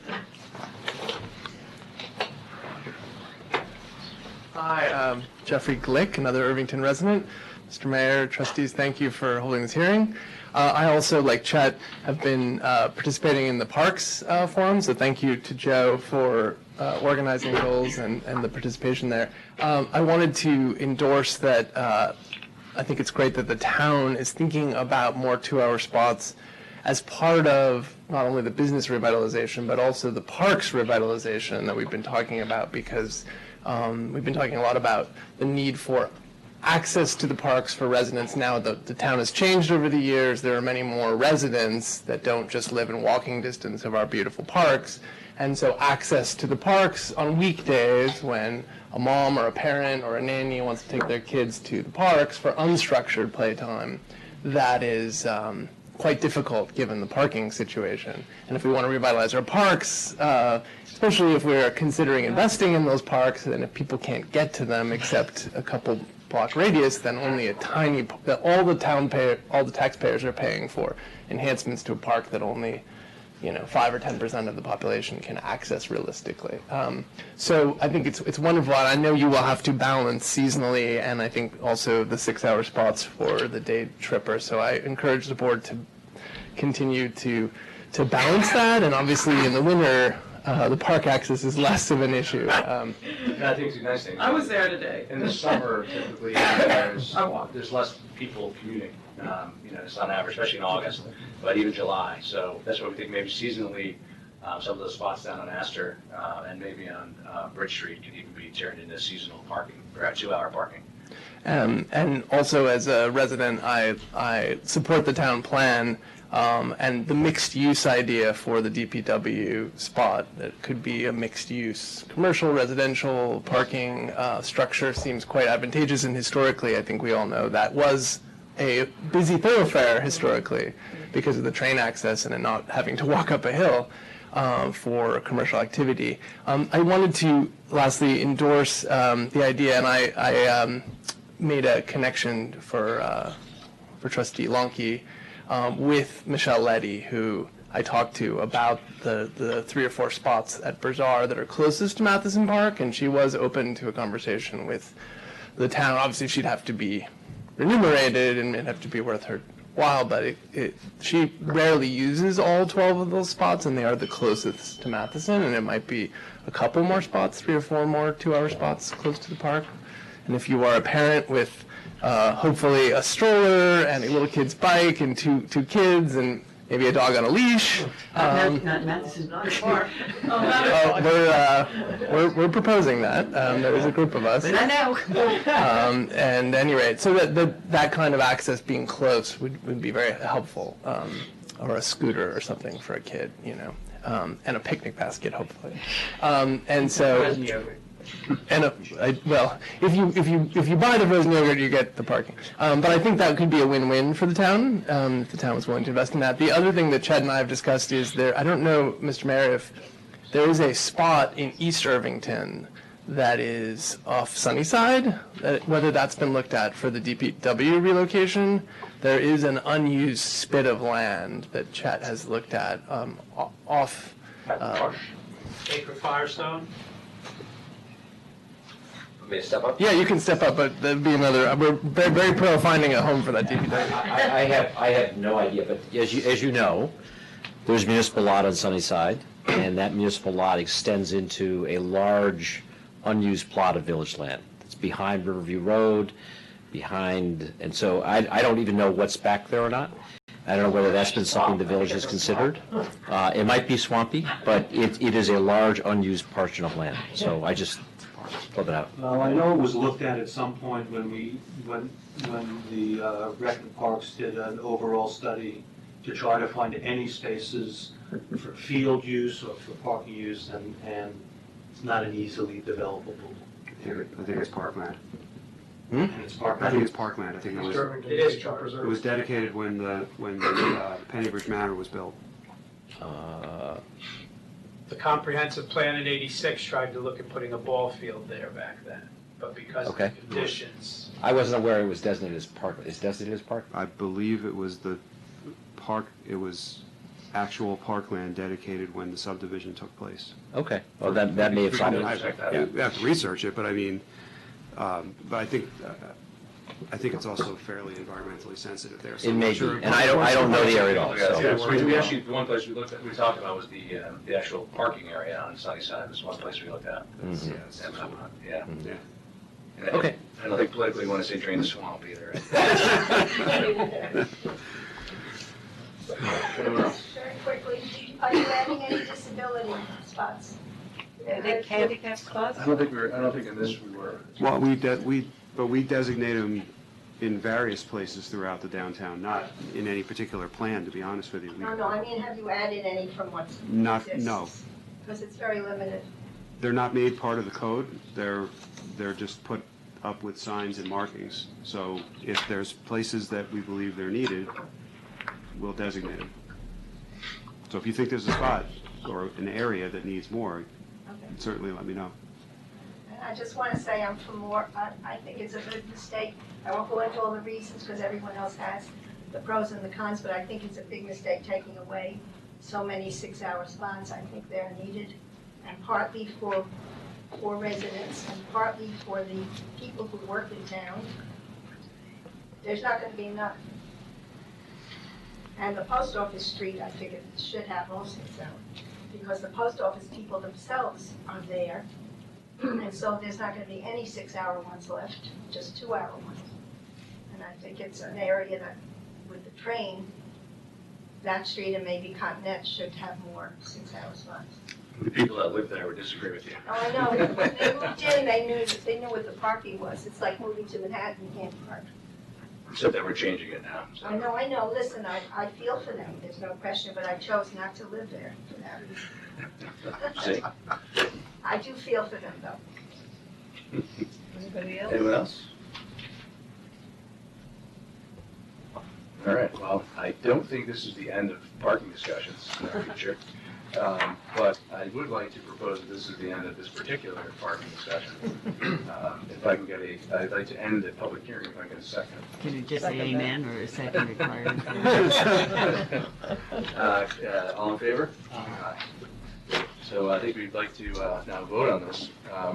Hi, Jeffrey Glick, another Irvington resident. Mr. Mayor, trustees, thank you for holding this hearing. I also, like Chet, have been participating in the Parks Forum, so thank you to Joe for organizing those and the participation there. I wanted to endorse that I think it's great that the town is thinking about more 2-hour spots as part of not only the business revitalization, but also the parks revitalization that we've been talking about, because we've been talking a lot about the need for access to the parks for residents. Now the town has changed over the years. There are many more residents that don't just live in walking distance of our beautiful parks. And so access to the parks on weekdays when a mom or a parent or a nanny wants to take their kids to the parks for unstructured playtime, that is quite difficult given the parking situation. And if we want to revitalize our parks, especially if we're considering investing in those parks, and if people can't get to them except a couple block radius, then only a tiny, all the taxpayers are paying for enhancements to a park that only 5 or 10% of the population can access realistically. So I think it's wonderful. And I know you will have to balance seasonally, and I think also the 6-hour spots for the day tripper. So I encourage the board to continue to balance that. And obviously in the winter, the park access is less of an issue. I think it's a nice thing. I was there today. In the summer, typically, there's less people commuting, it's on average, especially in August, but even July. So that's what we think maybe seasonally, some of those spots down on Astor and maybe on Bridge Street could even be turned into seasonal parking, or 2-hour parking. And also as a resident, I support the town plan and the mixed use idea for the DPW spot. That could be a mixed use commercial, residential parking structure seems quite advantageous, and historically I think we all know that was a busy thoroughfare historically because of the train access and it not having to walk up a hill for commercial activity. I wanted to lastly endorse the idea, and I made a connection for Trustee Lonke with Michelle Leddy, who I talked to about the 3 or 4 spots at Bazaar that are closest to Matheson Park, and she was open to a conversation with the town, obviously she'd have to be remunerated and it'd have to be worth her while, but she rarely uses all 12 of those spots, and they are the closest to Matheson, and it might be a couple more spots, 3 or 4 more 2-hour spots close to the park. And if you are a parent with hopefully a stroller and a little kid's bike and two kids and maybe a dog on a leash. Not Matheson Park. We're proposing that. There is a group of us. But I know. And at any rate, so that kind of access being close would be very helpful. Or a scooter or something for a kid, you know, and a picnic basket, hopefully. And so. And well, if you buy the frozen yogurt, you get the parking. But I think that could be a win-win for the town if the town was willing to invest in that. The other thing that Chet and I have discussed is I don't know, Mr. Mayor, if there is a spot in East Irvington that is off Sunnyside, whether that's been looked at for the DPW relocation. There is an unused spit of land that Chet has looked at off. Acre Firestone? May I step up? Yeah, you can step up, but there'd be another. We're very, very pro finding a home for that DPW. I have no idea, but as you know, there's a municipal lot on Sunnyside, and that municipal lot extends into a large unused plot of village land. It's behind Riverview Road, and so I don't even know what's back there or not. I don't know whether that's been something the village has considered. It might be swampy, but it is a large unused portion of land. So I just flip it out. Well, I know it was looked at some point when the Rec and Parks did an overall study to try to find any spaces for field use or for parking use, and it's not an easily developable. I think it's parkland. And it's I parkland. think it's parkland. I think It is it was dedicated when the Pennybridge Manor was built. The comprehensive plan in '86 tried to look at putting a ball field there back then, but because of the Okay. conditions. I wasn't aware it was designated as park. Is designated as park? I believe it was the park. It was actual parkland dedicated when the subdivision took place. Okay. Well, that may have solved I it. have to research it, but I mean, but I think it's also fairly environmentally sensitive there. So It I'm may not be, sure. and I don't know the area at all. Yeah, So. so we actually, the one place we talked about was the actual parking area on Sunnyside. Was one place we looked at. Mhm. Yeah. Yeah. And Okay. I don't think politically we want to say drain the swamp either. Anyone else? Very quickly, are you adding any disability spots? Are they handicap spots? I don't think in this we were. Well, we designate them in various places throughout the downtown, not in any particular plan, to be honest with you. No, I mean, have you added any from what's No. Because it's very limited. They're not made part of the code. They're just put up with signs and markings. So if there's places that we believe they're needed, we'll designate them. So if you think there's a spot or an area that needs more, certainly let me know. And I just want to say I'm for more. I think it's a good mistake. I won't go into all the reasons because everyone else has the pros and the cons, but I think it's a big mistake taking away so many 6-hour spots. I think they're needed, and partly for residents and partly for the people who work in town. There's not going to be enough. And the post office street, I think it should have all 6 hours, because the post office people themselves are there. And so there's not going to be any 6-hour ones left, just 2-hour ones. And I think it's an area that, with the train, that street and maybe Continent should have more 6-hour spots. The people that live there would disagree with you. Oh, I know. When they moved in, they knew what the parking was. It's like moving to Manhattan, you can't park. Except that we're changing it now. So. I know. Listen, I feel for them, there's no question, but I chose not to live there for that reason. See? I do feel for them, though. Anybody else? Anyone else? All right, well, I don't think this is the end of parking discussions in our future. But I would like to propose that this is the end of this particular parking discussion. If I can get I'd like to end the public hearing if I get a second. Can you just say amen or a second required? All in favor? Aye. So I think we'd like to now vote on this.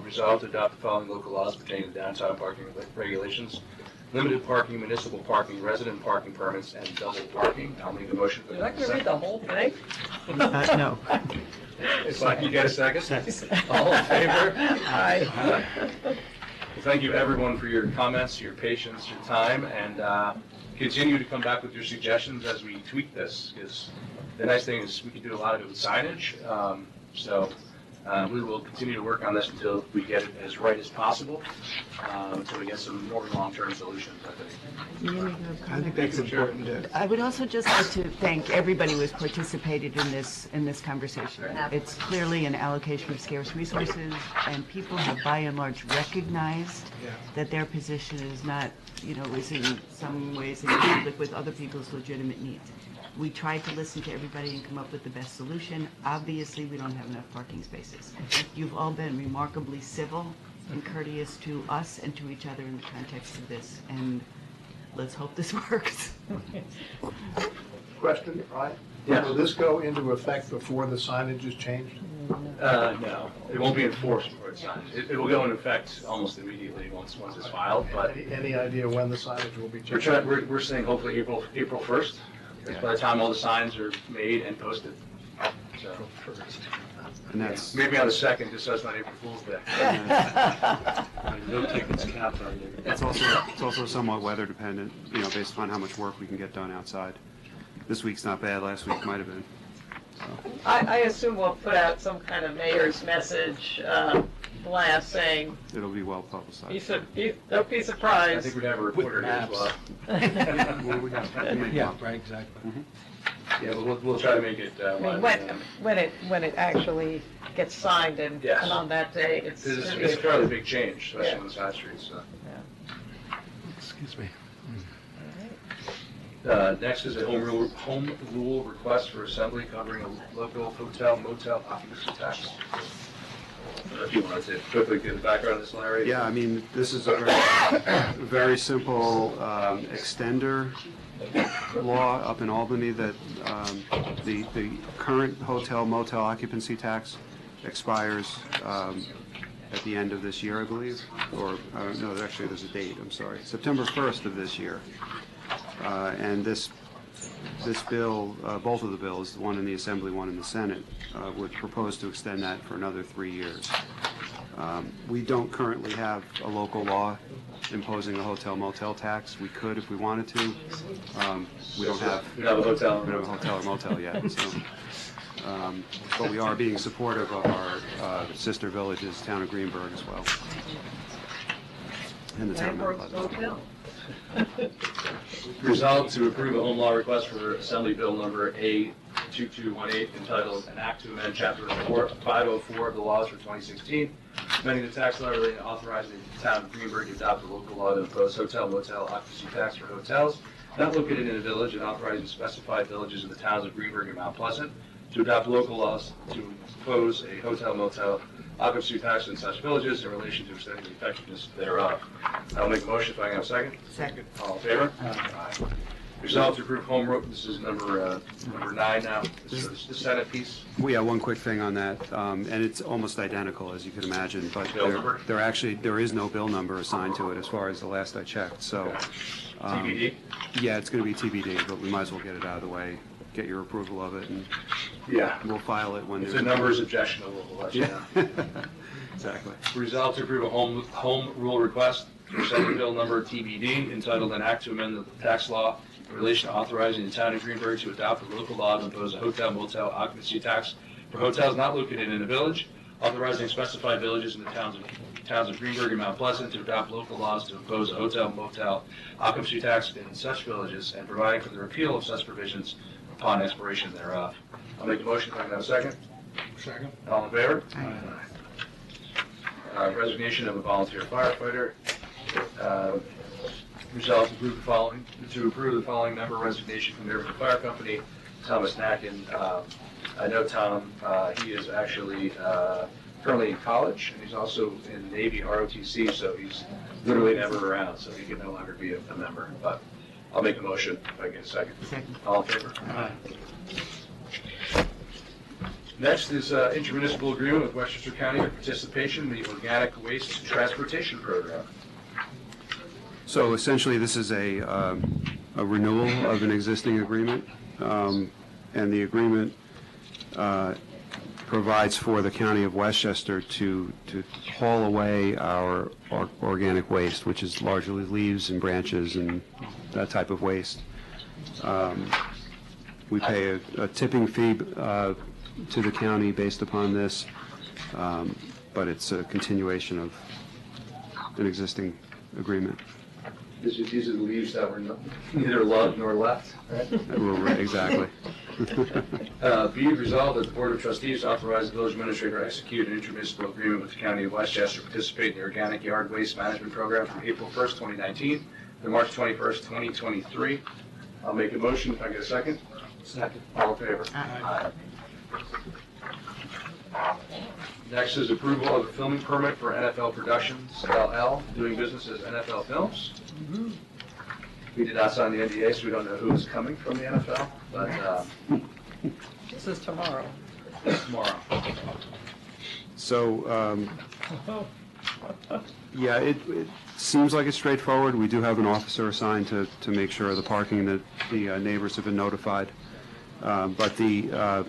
Resolve to adopt the following local laws pertaining to downtown parking regulations: limited parking, municipal parking, resident parking permits, and double parking. I'll make a motion for You're not that. gonna read the whole thing? No. If I can get a second? All in favor? Aye. Well, thank you, everyone, for your comments, your patience, your time, and continue to come back with your suggestions as we tweak this, because the nice thing is we can do a lot of it with signage. So we will continue to work on this until we get it as right as possible, until we get some more long-term solutions, I think. I think that's important. I would also just like to thank everybody who has participated in this conversation. It's clearly an allocation of scarce resources, and people have by and large recognized that their position is not, is in some ways in conflict with other people's legitimate needs. We tried to listen to everybody and come up with the best solution. Obviously, we don't have enough parking spaces. You've all been remarkably civil and courteous to us and to each other in the context of this, and let's hope this works. Question, right? Yes. Will this go into effect before the signage is changed? No, it won't be enforced before it's signed. It will go into effect almost immediately once it's filed, but Any idea when the signage will be changed? we're saying hopefully April 1st. By the time all the signs are made and posted. So, And that's, maybe on the 2nd, just so it's not April Fool's Day. no tickets capped on there. It's also somewhat weather dependent, based upon how much work we can get done outside. This week's not bad, last week might have been. I assume we'll put out some kind of mayor's message, blast saying, It'll be well publicized. don't be I surprised. think we'd have a reporter here as well. Yeah, right, exactly. Yeah, but we'll try to make it I mean, live. when it actually gets signed and Yes. on that day, it's. It's a fairly big change, especially on the side streets, so. Excuse me. Next is a home rule request for assembly covering a local hotel motel occupancy tax. If you wanted to quickly give the background on this, Larry. Yeah, this is a very simple extender law up in Albany that the current hotel motel occupancy tax expires at the end of this year, I believe, or no, actually there's a date, I'm sorry, September 1st of this year. And this bill, both of the bills, one in the Assembly, one in the Senate, would propose to extend that for another 3 years. We don't currently have a local law imposing a hotel motel tax. We could if we wanted to. We don't have a hotel. We don't have a hotel or motel yet. So, but we are being supportive of our sister villages, town of Greenburgh as well, and the town of Pleasant. Resolved to approve a home law request for Assembly Bill number A2218 entitled An Act to Amend Chapter 504 of the laws for 2016, amending the tax law relating to authorizing the town of Greenburgh to adopt a local law to impose hotel motel occupancy tax for hotels not located in a village and authorizing specified villages in the towns of Greenburgh and Mount Pleasant to adopt local laws to impose a hotel motel occupancy tax in such villages in relation to extending the effectiveness thereof. I'll make a motion if I can have a second. Second. All in favor? Aye. Resolved to approve home rule, this is number 9 now, this is the Senate piece. We have one quick thing on that, and it's almost identical, as you can imagine, but Bill number? there is no bill number assigned to it as far as the last I checked, so. TBD? Yeah, it's going to be TBD, but we might as well get it out of the way, get your approval of it, and Yeah. we'll file it when If there's. the number is objectionable, we'll let you know. Exactly. Resolved to approve a home rule request for Senate Bill number TBD entitled An Act to Amend the Tax Law in relation to authorizing the town of Greenburgh to adopt a local law to impose a hotel motel occupancy tax for hotels not located in a village, authorizing specified villages in the towns of Greenburgh and Mount Pleasant to adopt local laws to impose a hotel motel occupancy tax in such villages and providing for the repeal of such provisions upon expiration thereof. I'll make a motion if I can have a second. Second. All in favor? Resignation of a volunteer firefighter. Resolved to approve the following member resignation from the Irvington Fire Company, Thomas Nacken. I know Tom, he is actually currently in college, and he's also in Navy ROTC, so he's literally never around, so he can no longer be a member. But I'll make a motion if I get a second. Second. All in favor? Aye. Next is intermunicipal agreement with Westchester County for participation in the Organic Waste Transportation Program. So essentially, this is a renewal of an existing agreement, and the agreement provides for the County of Westchester to haul away our organic waste, which is largely leaves and branches and that type of waste. We pay a tipping fee to the county based upon this, but it's a continuation of an existing agreement. These are the leaves that were neither loved nor left, right? Exactly. Be it resolved that the Board of Trustees authorize the village administrator to execute an intermunicipal agreement with the County of Westchester to participate in the Organic Yard Waste Management Program from April 1st, 2019 to March 21st, 2023. I'll make a motion if I get a second. Second. All in favor? Aye. Next is approval of a filming permit for NFL Productions, LL, doing business as NFL Films. We did not sign the NDA, so we don't know who is coming from the NFL, but This is tomorrow. tomorrow. So, yeah, it seems like it's straightforward. We do have an officer assigned to make sure the parking, that the neighbors have been notified. But the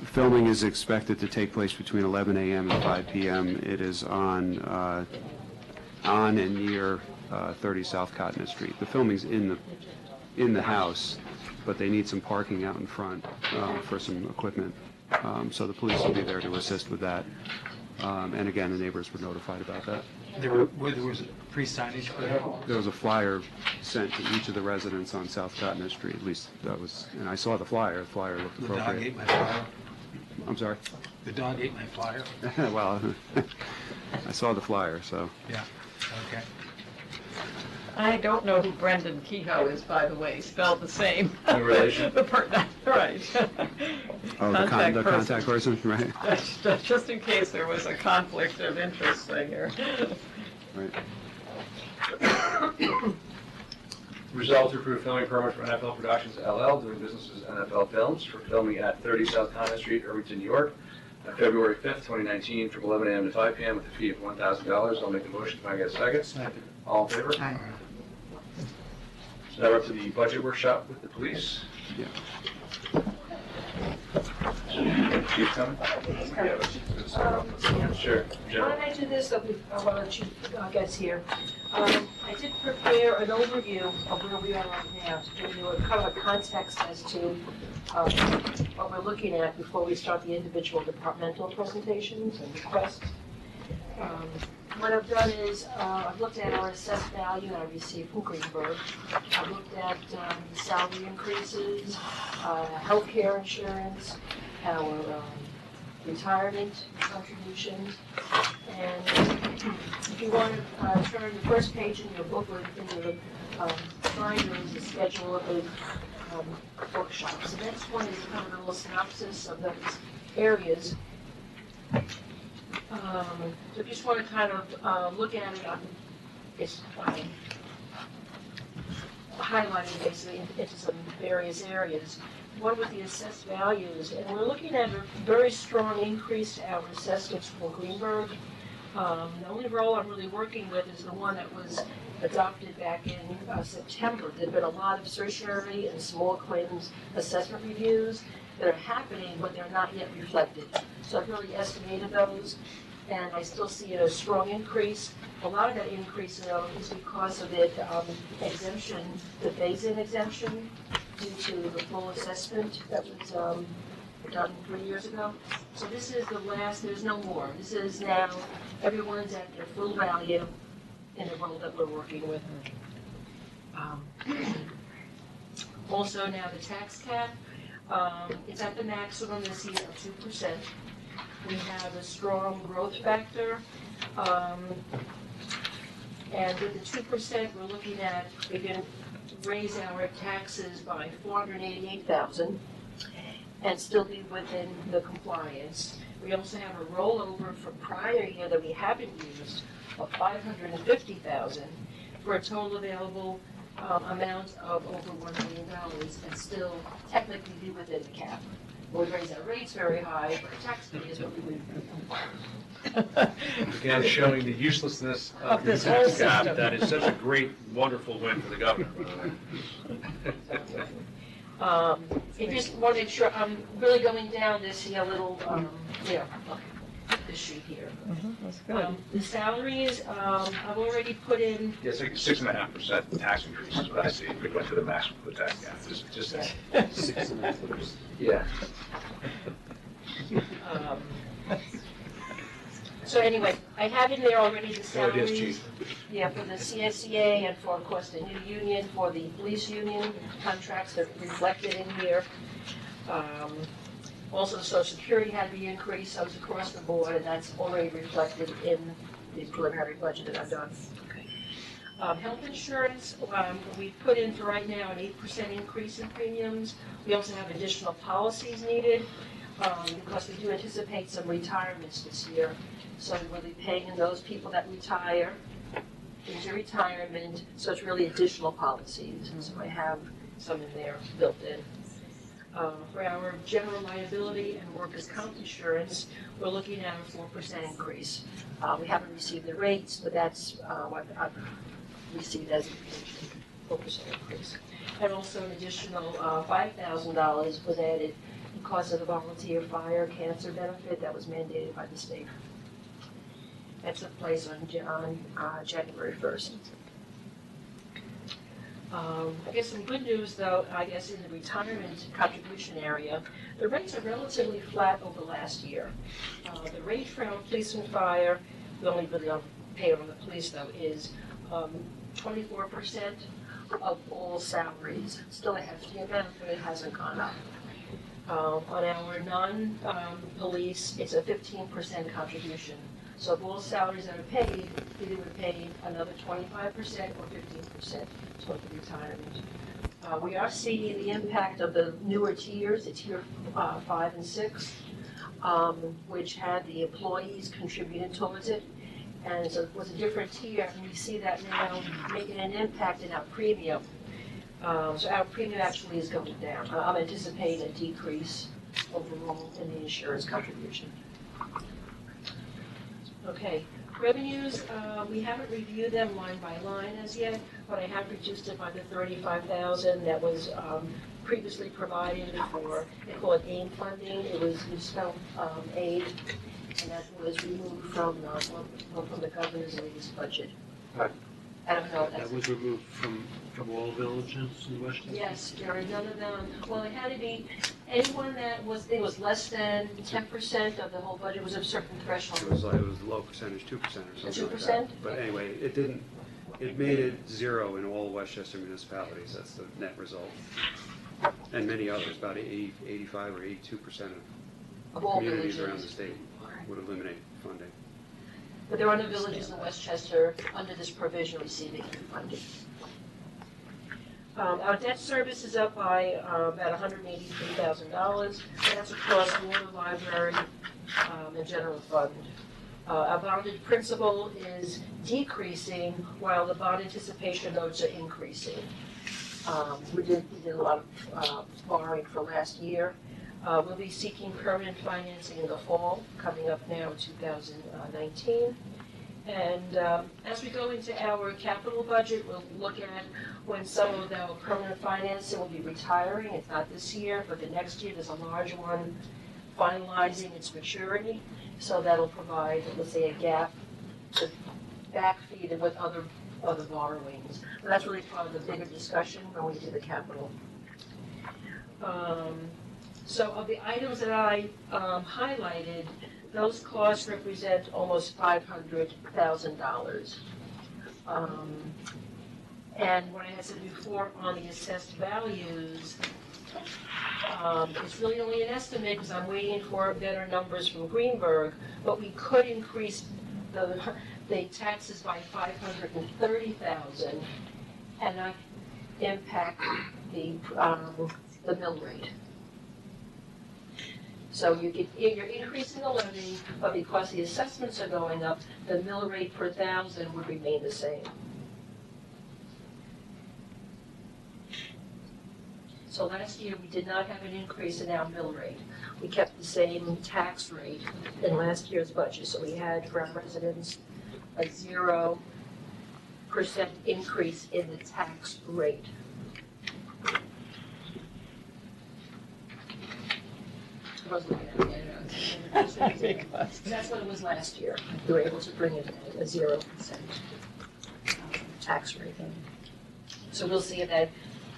filming is expected to take place between 11 a.m. and 5 p.m. It is on and near 30 South Cottonwood Street. The filming's in the house, but they need some parking out in front for some equipment. So the police will be there to assist with that. And again, the neighbors were notified about that. There was free signage for that? There was a flyer sent to each of the residents on South Cottonwood Street, at least that was, and I saw the flyer. The flyer looked The dog appropriate. ate my flyer. I'm sorry? The dog ate my flyer? Well, I saw the flyer, so. Yeah, okay. I don't know who Brendan Kehoe is, by the way, spelled the same. No relation? Right. Oh, the contact person, right? Just in case there was a conflict of interest thing here. Right. Resolved to approve filming permit for NFL Productions, LL, doing business as NFL Films for filming at 30 South Cottonwood Street, Irvington, New York, on February 5th, 2019, from 11 a.m. to 5 p.m. with a fee of $1,000. I'll make a motion if I get a second. Second. All in favor? Aye. So now we're up to the budget workshop with the police. Yeah. Chief coming? Sure. Why General. don't I do this, while the chief gets here? I did prepare an overview of where we are right now, to give you a kind of a context as to what we're looking at before we start the individual departmental presentations and requests. What I've done is, I've looked at our assessed value I received from Greenberg. I've looked at salary increases, healthcare insurance, our retirement contributions. And if you want to turn the first page in your booklet, in your binder is a schedule of the workshops. The next one is kind of a little synopsis of those areas. So if you just want to kind of look at it on, it's highlighted basically into some various areas. One with the assessed values, and we're looking at a very strong increase to our assessments from Greenberg. The only role I'm really working with is the one that was adopted back in September. There've been a lot of tertiary and small claims assessment reviews that are happening, but they're not yet reflected. So I've really estimated those, and I still see a strong increase. A lot of that increase, though, is because of the exemption, the phase-in exemption, due to the full assessment that was done 3 years ago. So this is the last, there's no more. This is now, everyone's at their full value in the role that we're working with. Also now the tax cap, it's at the maximum this year of 2%. We have a strong growth factor. And with the 2%, we're looking at, we can raise our taxes by $488,000 and still be within the compliance. We also have a rollover from prior year that we haven't used of $550,000 for a total available amount of over $1 million and still technically be within the cap. we raise our rates very high for taxpayers, but we would. Again, showing the uselessness Of of your this whole tax cap. system. That is such a great, wonderful win for the governor. It just want to make sure, I'm really going down to see a little, this sheet here. That's good. The salaries, I've already put in, Yeah, it's like 6.5% tax increase is what I see. We went to the maximum of the tax cap. Just that. Yeah. So anyway, I have in there already the Oh, it salaries. is cheap. Yeah, for the CSEA and for, of course, the new union, for the police union contracts that are reflected in here. Also, Social Security had to be increased, so it's across the board, and that's already reflected in the preliminary budget that I've done. Health insurance, we put in for right now an 8% increase in premiums. We also have additional policies needed, because we do anticipate some retirements this year. So we'll be paying those people that retire into retirement, so it's really additional policies. And so I have some in there built in. For our general liability and workers' comp insurance, we're looking at a 4% increase. We haven't received the rates, but that's what I've received as a 4% increase. And also an additional $5,000 was added because of the volunteer fire cancer benefit that was mandated by the state. That took place on January 1st. I guess some good news, though, I guess in the retirement contribution area, the rates are relatively flat over last year. The rate for our police and fire, we only really pay over the police, though, is 24% of all salaries. Still a hefty amount, but it hasn't gone up. On our non-police, it's a 15% contribution. So if all salaries that are paid, either would pay another 25% or 15% toward the retirement. We are seeing the impact of the newer tiers, the tier 5 and 6, which had the employees contributing towards it. And so it was a different tier, and we see that now making an impact in our premium. So our premium actually is going down. I'm anticipating a decrease overall in the insurance contribution. Okay, revenues, we haven't reviewed them line by line as yet, but I have reduced it by the $35,000 that was previously provided for, they call it AIM funding. It was spelled aid, and that was removed from the governor's latest budget. I don't know. That was removed from all villages in Westchester? Yes, there are none of them. Well, it had to be anyone that was, it was less than 10% of the whole budget was a certain threshold. It was low percentage, 2% or something like 2%? that. But anyway, it made it 0 in all Westchester municipalities. That's the net result. And many others, about 85 or 82% of all communities villages around the state would eliminate funding. But there are no villages in Westchester under this provision receiving funding. Our debt service is up by about $183,000. That's across water, library, and general fund. Our bonded principal is decreasing while the bond anticipation notes are increasing. We did a lot of borrowing for last year. We'll be seeking permanent financing in the fall, coming up now in 2019. And as we go into our capital budget, we'll look at when some of our permanent financing will be retiring. It's not this year, but the next year there's a large one finalizing its maturity. So that'll provide, let's say, a gap to backfeed it with other borrowings. But that's really part of the bigger discussion when we do the capital. So of the items that I highlighted, those costs represent almost $500,000. And what I had said before on the assessed values, it's really only an estimate because I'm waiting for better numbers from Greenberg, but we could increase the taxes by $530,000 and not impact the mill rate. So you're increasing the levy, but because the assessments are going up, the mill rate per thousand would remain the same. So last year, we did not have an increase in our mill rate. We kept the same tax rate in last year's budget, so we had for our residents a 0% increase in the tax rate. I was looking at it. That's what it was last year. We were able to bring it at a 0% tax rate. So we'll see if that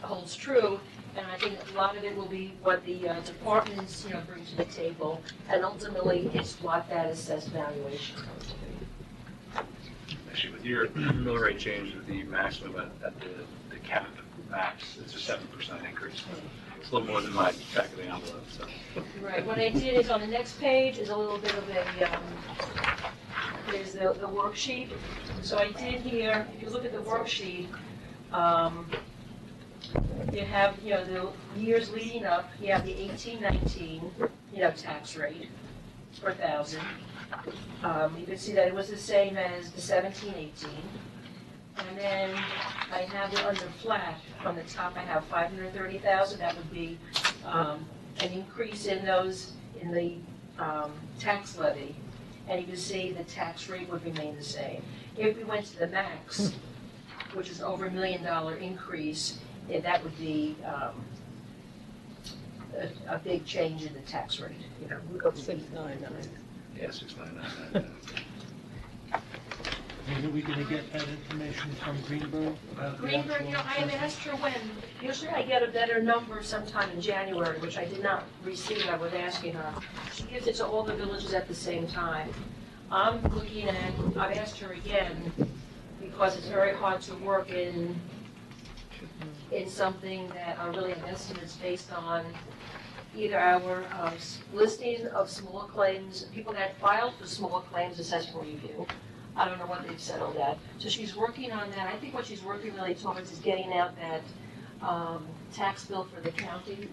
holds true, and I think a lot of it will be what the departments, bring to the table, and ultimately it's what that assessed valuation is going to be. Actually, with your mill rate change with the maximum at the cap max, it's a 7% increase. It's a little more than my back of the envelope, so. Right, what I did is on the next page is a little bit of a, there's the worksheet. So I did here, if you look at the worksheet, you have, the years leading up, you have the 18-19, tax rate per thousand. You can see that it was the same as the 17-18. And then I have it under flat. On the top, I have 530,000. That would be an increase in those, in the tax levy. And you can see the tax rate would remain the same. If we went to the max, which is over $1 million increase, that would be a big change in the tax rate. We go 699. Yeah, 699. When are we going to get that information from Greenberg? Greenberg, I had asked her when. Usually I get a better number sometime in January, which I did not receive. I was asking her. She gives it to all the villages at the same time. I'm looking at, I've asked her again, because it's very hard to work in something that are really an estimates based on either our listing of small claims, people that filed for small claims assessment review. I don't know what they've settled at. So she's working on that. I think what she's working really towards is getting out that tax bill for the county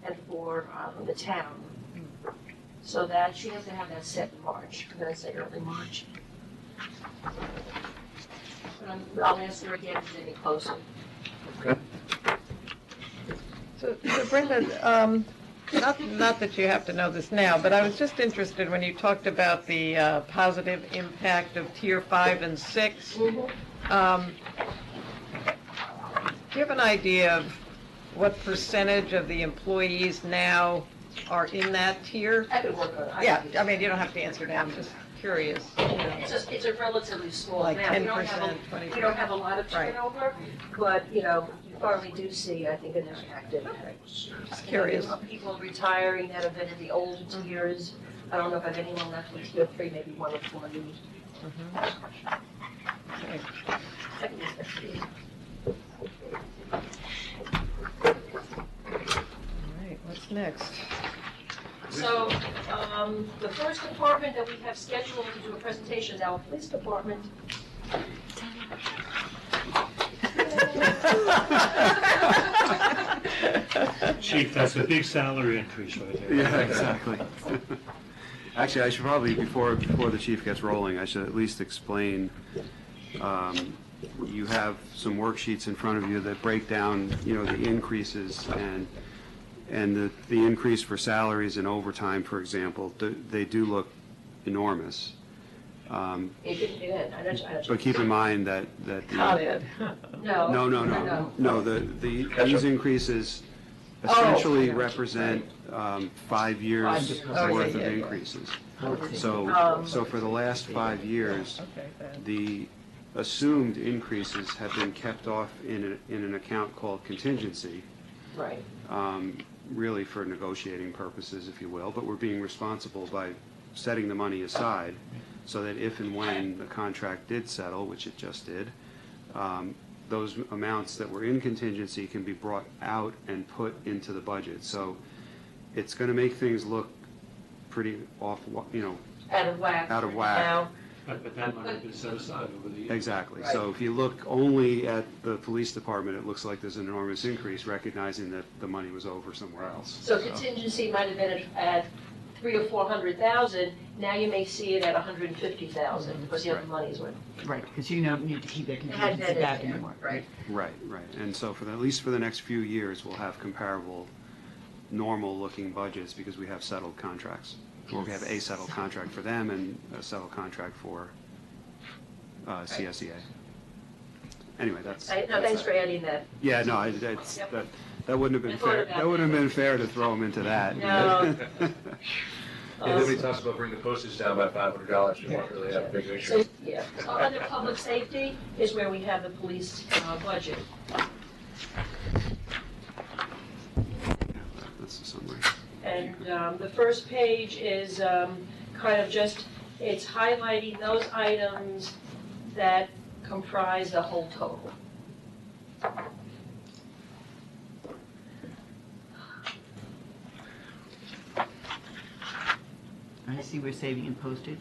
and for the town. So that she has to have that set in March. I'm going to say early March. But I'll ask her again if it's any closer. Okay. So Brenda, not that you have to know this now, but I was just interested when you talked about the positive impact of Tier 5 and 6. Do you have an idea of what percentage of the employees now are in that tier? I could work on it. Yeah, I mean, you don't have to answer now, I'm just curious. It's a relatively small Like amount. 10%, 20%. We don't have a lot of Right. turnover, but, you probably do see, I think, an impact of Just curious. people retiring that have been in the old tiers. I don't know if I have anyone left with Tier 3, maybe one or four new. Okay. I can use that for you. All right, what's next? So, the first department that we have scheduled to do a presentation is our police department. Chief, that's a big salary increase right there. Yeah, exactly. Actually, I should probably, before the chief gets rolling, I should at least explain, you have some worksheets in front of you that break down, the increases and the increase for salaries and overtime, for example, they do look enormous. But keep in mind that these increases essentially represent 5 years worth of increases. So for the last 5 years, the assumed increases have been kept off in an account called contingency. Right. Really for negotiating purposes, if you will, but we're being responsible by setting the money aside so that if and when the contract did settle, which it just did, those amounts that were in contingency can be brought out and put into the budget. So it's going to make things look pretty off, Out of whack. Out of whack. Now. But that money has been set aside over the years. Exactly. Right. So if you look only at the police department, it looks like there's an enormous increase, recognizing that the money was over somewhere else. So contingency might have been at 300,000 or 400,000, now you may see it at 150,000 because the other money is what. Right, because you don't need to keep that Had contingency that in back there, anymore. Right. Right, right. And so for the, at least for the next few years, we'll have comparable, normal-looking budgets because we have settled contracts. Or we have a settled contract for them and a settled contract for CSEA. Anyway, that's. No, thanks for adding that. Yeah, no, it's, that wouldn't have I been thought fair, about that wouldn't have been fair to throw them into that. No. Yeah, nobody talks about bringing the postage down by $500. We won't really have a big issue. So, yeah, so under public safety is where we have the police budget. That's the summary. And the first page is kind of just, it's highlighting those items that comprise the whole total. I see we're saving in postage.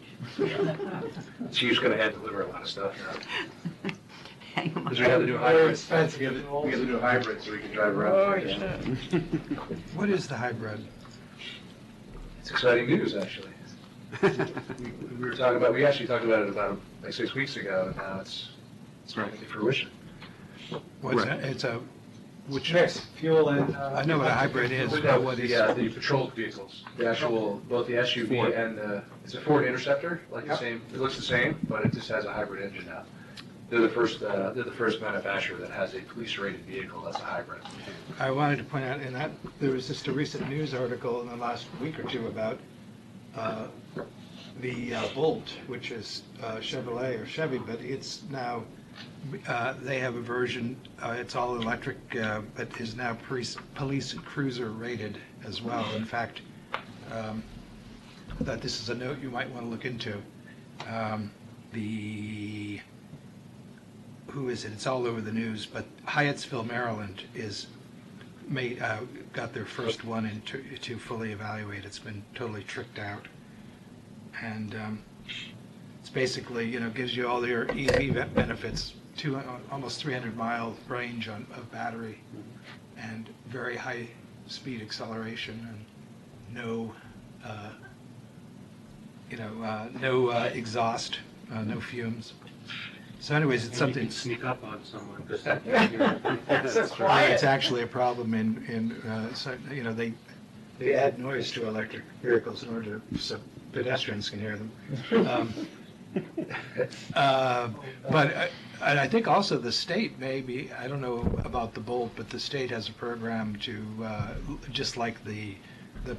She's gonna hand deliver a lot of stuff now. Hang on. Because we have to do a hybrid. expensive. We have to do a hybrid so we can drive around. Oh, yeah. What is the hybrid? It's exciting news, actually. We were talking about, we actually talked about it about like 6 weeks ago, and now it's coming to fruition. What's Right. that? It's a, which, Mix, fuel and. I know what a hybrid is, No, but what is? the patrol vehicles, the actual, both the SUV and the, it's a Ford Interceptor, like the Yep. same, it looks the same, but it just has a hybrid engine now. They're the first manufacturer that has a police-rated vehicle that's a hybrid. I wanted to point out in that, there was just a recent news article in the last week or two about the Bolt, which is Chevrolet or Chevy, but it's now, they have a version, it's all electric, but is now police cruiser rated as well. In fact, that this is a note you might want to look into. Who is it? It's all over the news, but Hyattsville, Maryland is got their first one to fully evaluate. It's been totally tricked out. And it's basically, gives you all your EV benefits, almost 300-mile range of battery and very high speed acceleration and no exhaust, no fumes. So anyways, it's And you something. can sneak up on someone, because It's actually a problem so, they add noise to electric vehicles in order so pedestrians can hear them. And I think also the state maybe, I don't know about the Bolt, but the state has a program to, just like the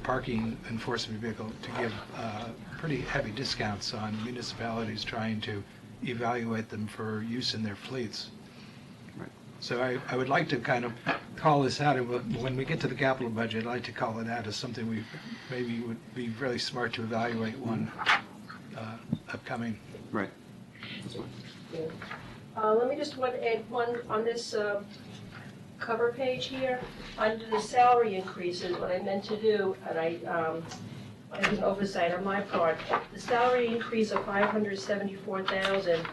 parking enforcement vehicle, to give pretty heavy discounts on municipalities trying to evaluate them for use in their fleets. Right. So I would like to kind of call this out, and when we get to the capital budget, I'd like to call it out as something we maybe would be really smart to evaluate one upcoming. Right. Let me just add one on this cover page here. Under the salary increases, what I meant to do, and I was an oversight on my part, the salary increase of $574,000,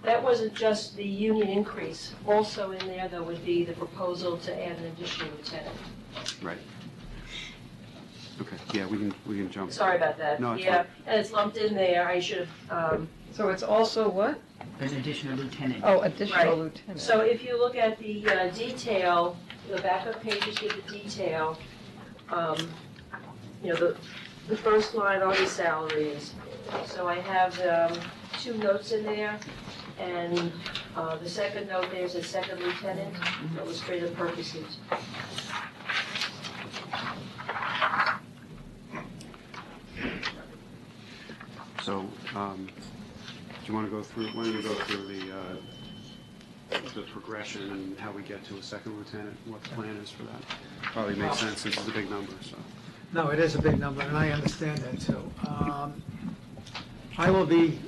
that wasn't just the union increase. Also in there, there would be the proposal to add an additional lieutenant. Right. Okay, yeah, we can jump. Sorry about that. No, it's Yeah, fine. and it's lumped in there. I should have. So it's also what? An additional lieutenant. Oh, additional Right. lieutenant. So if you look at the detail, the backup pages give the detail. The first line are the salaries. So I have 2 notes in there, and the second note, there's a second lieutenant for illustrative purposes. So, do you want to go through, why don't you go through the progression and how we get to a second lieutenant, what the plan is for that? Probably makes sense since it's a big number, so. No, it is a big number, and I understand that too. I will be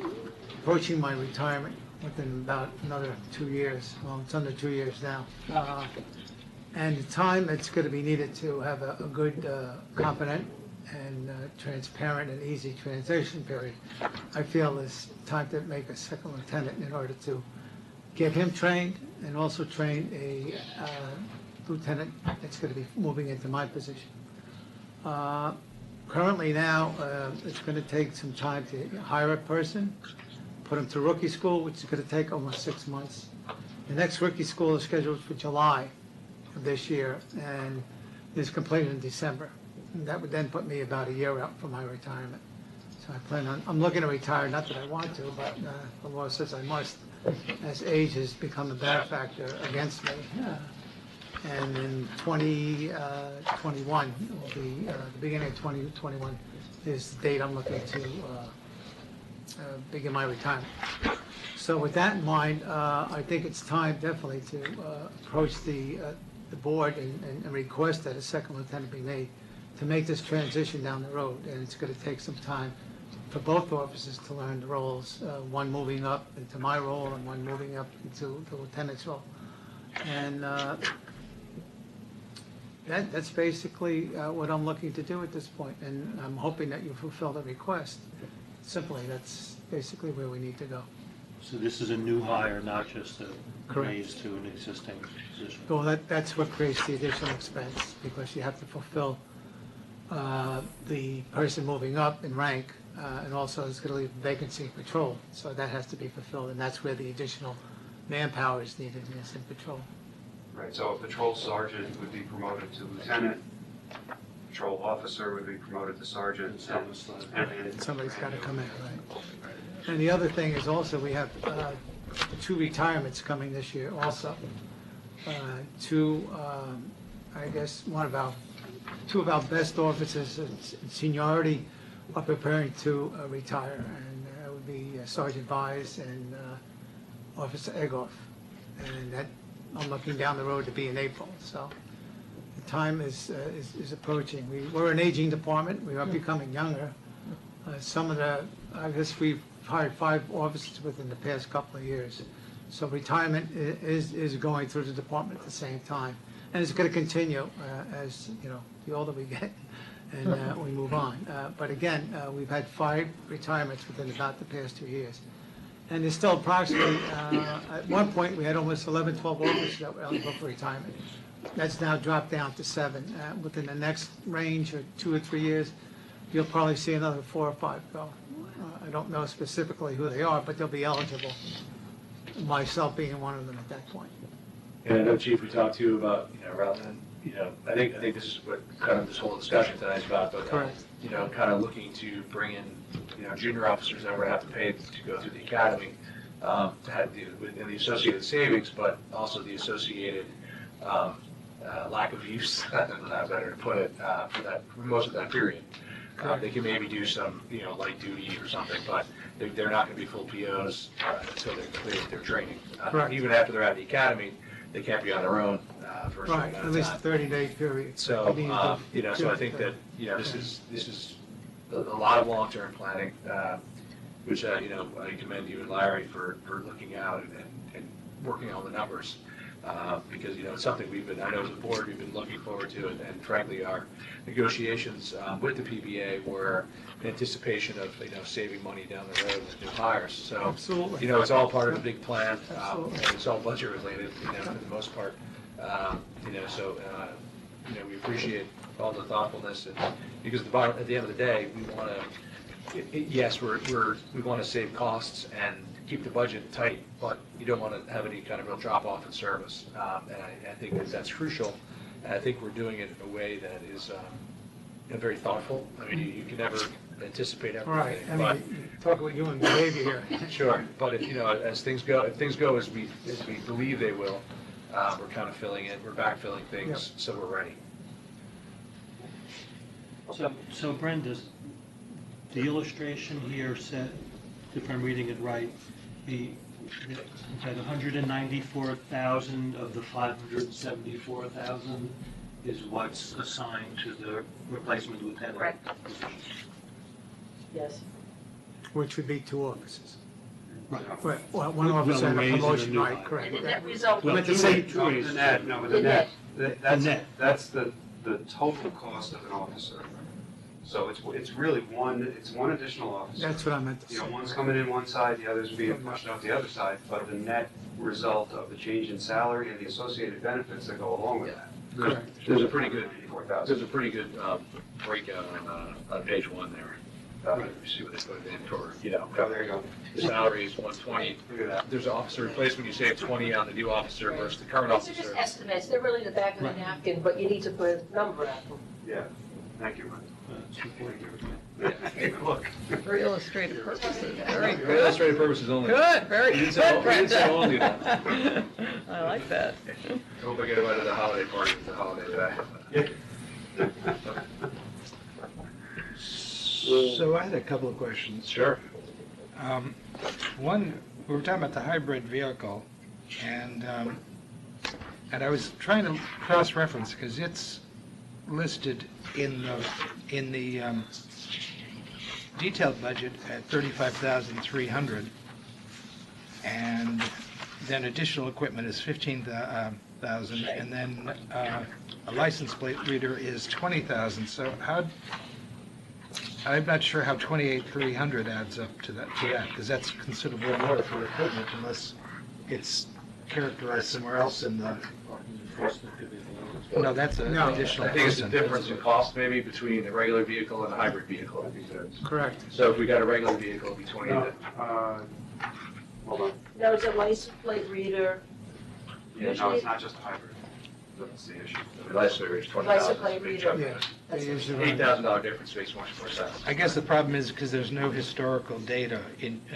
approaching my retirement within about another 2 years. Well, it's under 2 years now. And the time that's going to be needed to have a good, competent, and transparent and easy transition period, I feel is time to make a second lieutenant in order to get him trained and also train a lieutenant that's going to be moving into my position. Currently now, it's going to take some time to hire a person, put them to rookie school, which is going to take almost 6 months. The next rookie school is scheduled for July of this year, and is completed in December. And that would then put me about a year out from my retirement. So I plan on, I'm looking to retire, not that I want to, but the law says I must, as age has become a bad factor against me. And in 2021, will be, the beginning of 2021 is the date I'm looking to begin my retirement. So with that in mind, I think it's time definitely to approach the board and request that a second lieutenant be made to make this transition down the road. And it's going to take some time for both officers to learn the roles, one moving up into my role and one moving up into the lieutenant's role. And that's basically what I'm looking to do at this point, and I'm hoping that you fulfill the request. Simply, that's basically where we need to go. So this is a new hire, not just a Correct. raise to an existing position? Well, that's what creates the additional expense, because you have to fulfill the person moving up in rank, and also it's going to leave a vacancy in patrol, so that has to be fulfilled, and that's where the additional manpower is needed in patrol. Right, so a patrol sergeant would be promoted to lieutenant, patrol officer would be promoted to sergeant. and Somebody's got to come in, right? And the other thing is also, we have 2 retirements coming this year also. Two, I guess, two of our best officers in seniority are preparing to retire, and that would be Sergeant Vise and Officer Egoff. And that, I'm looking down the road to be in April, so the time is approaching. We're an aging department, we are becoming younger. Some of the, I guess we've hired 5 officers within the past couple of years. So retirement is going through the department at the same time. And it's going to continue as, the older we get and we move on. But again, we've had 5 retirements within about the past 2 years. And there's still approximately, at one point, we had almost 11, 12 officers that were eligible for retirement. That's now dropped down to 7. Within the next range of 2 or 3 years, you'll probably see another 4 or 5 go. I don't know specifically who they are, but they'll be eligible, myself being one of them at that point. And I know, Chief, we talked to you about, rather than, I think this is what kind of this whole discussion tonight's about, but, Correct. Kind of looking to bring in, junior officers that would have to pay to go through the academy, to have the associated savings, but also the associated, lack of use, not better to put it, for most of that period. They can maybe do some, light duty or something, but they're not going to be full POs until they're cleared their training. Correct. Even after they're at the academy, they can't be on their own for a certain Right, amount at of least time. 30-day period. So, so I think that, this is a lot of long-term planning, which, I commend you and Larry for looking out and working on the numbers. Because, it's something I know as a board, we've been looking forward to, and frankly, our negotiations with the PBA were in anticipation of, saving money down the road with new hires. So, Absolutely. it's all part of the big plan, Absolutely. and it's all budget related, for the most part. We appreciate all the thoughtfulness, and because at the end of the day, we want to, yes, we want to save costs and keep the budget tight, but you don't want to have any kind of real drop-off in service. And I think that's crucial, and I think we're doing it in a way that is very thoughtful. I mean, you can never anticipate everything. Right, I but- mean, talk about human behavior here. Sure, but if things go as we believe they will, we're kind of we're backfilling things, so we're ready. So Brenda, the illustration here said, if I'm reading it right, the 194,000 of the 574,000 is what's assigned to the replacement lieutenant position. Yes. Which would be 2 officers. Right. Right, well, one officer and a raise and a promotion, new right, hire. correct. And the net result. Well, to say- The net, no, but the net, net. that's the total cost of an officer. So it's really one additional officer. That's what I meant to say. One's coming in one side, the other's being pushed out the other side, but the net result of the change in salary and the associated benefits that go along with that There's a pretty good, breakout on page 1 there. You see what they put it in for, Oh, there you go. the salary is 120. Look at that. There's an officer replacement, you save 20 on the new officer versus the current These are just officer. estimates, they're really the back of the napkin, but you need to put a number at them. Yeah, thank you, Ron. Look. For illustrative purposes, very For good. illustrative purposes only. Good, very You good, didn't say- you didn't say only, Brenda. though. I like that. I hope I get invited to the holiday party with the holiday today. So I had a couple of questions. Sure. One, we were talking about the hybrid vehicle, and I was trying to cross-reference, because it's listed in the detailed budget at 35,300, and then additional equipment is 15,000, and then a license plate reader is 20,000. So I'm not sure how 28,300 adds up to that, because that's considerably more for equipment unless it's characterized somewhere else in the. No, that's an additional. I think it's the person. difference in cost maybe between a regular vehicle and a hybrid vehicle. I think that's- Correct. So if we got a regular vehicle, it'd be 20. Hold on. Now, is a license plate reader, Yeah, no, it's not just a hybrid. That's the issue. The license plate reader is license 20,000. plate reader? Yeah. That's They it. usually run- $8,000 difference makes much more sense. I guess the problem is because there's no historical data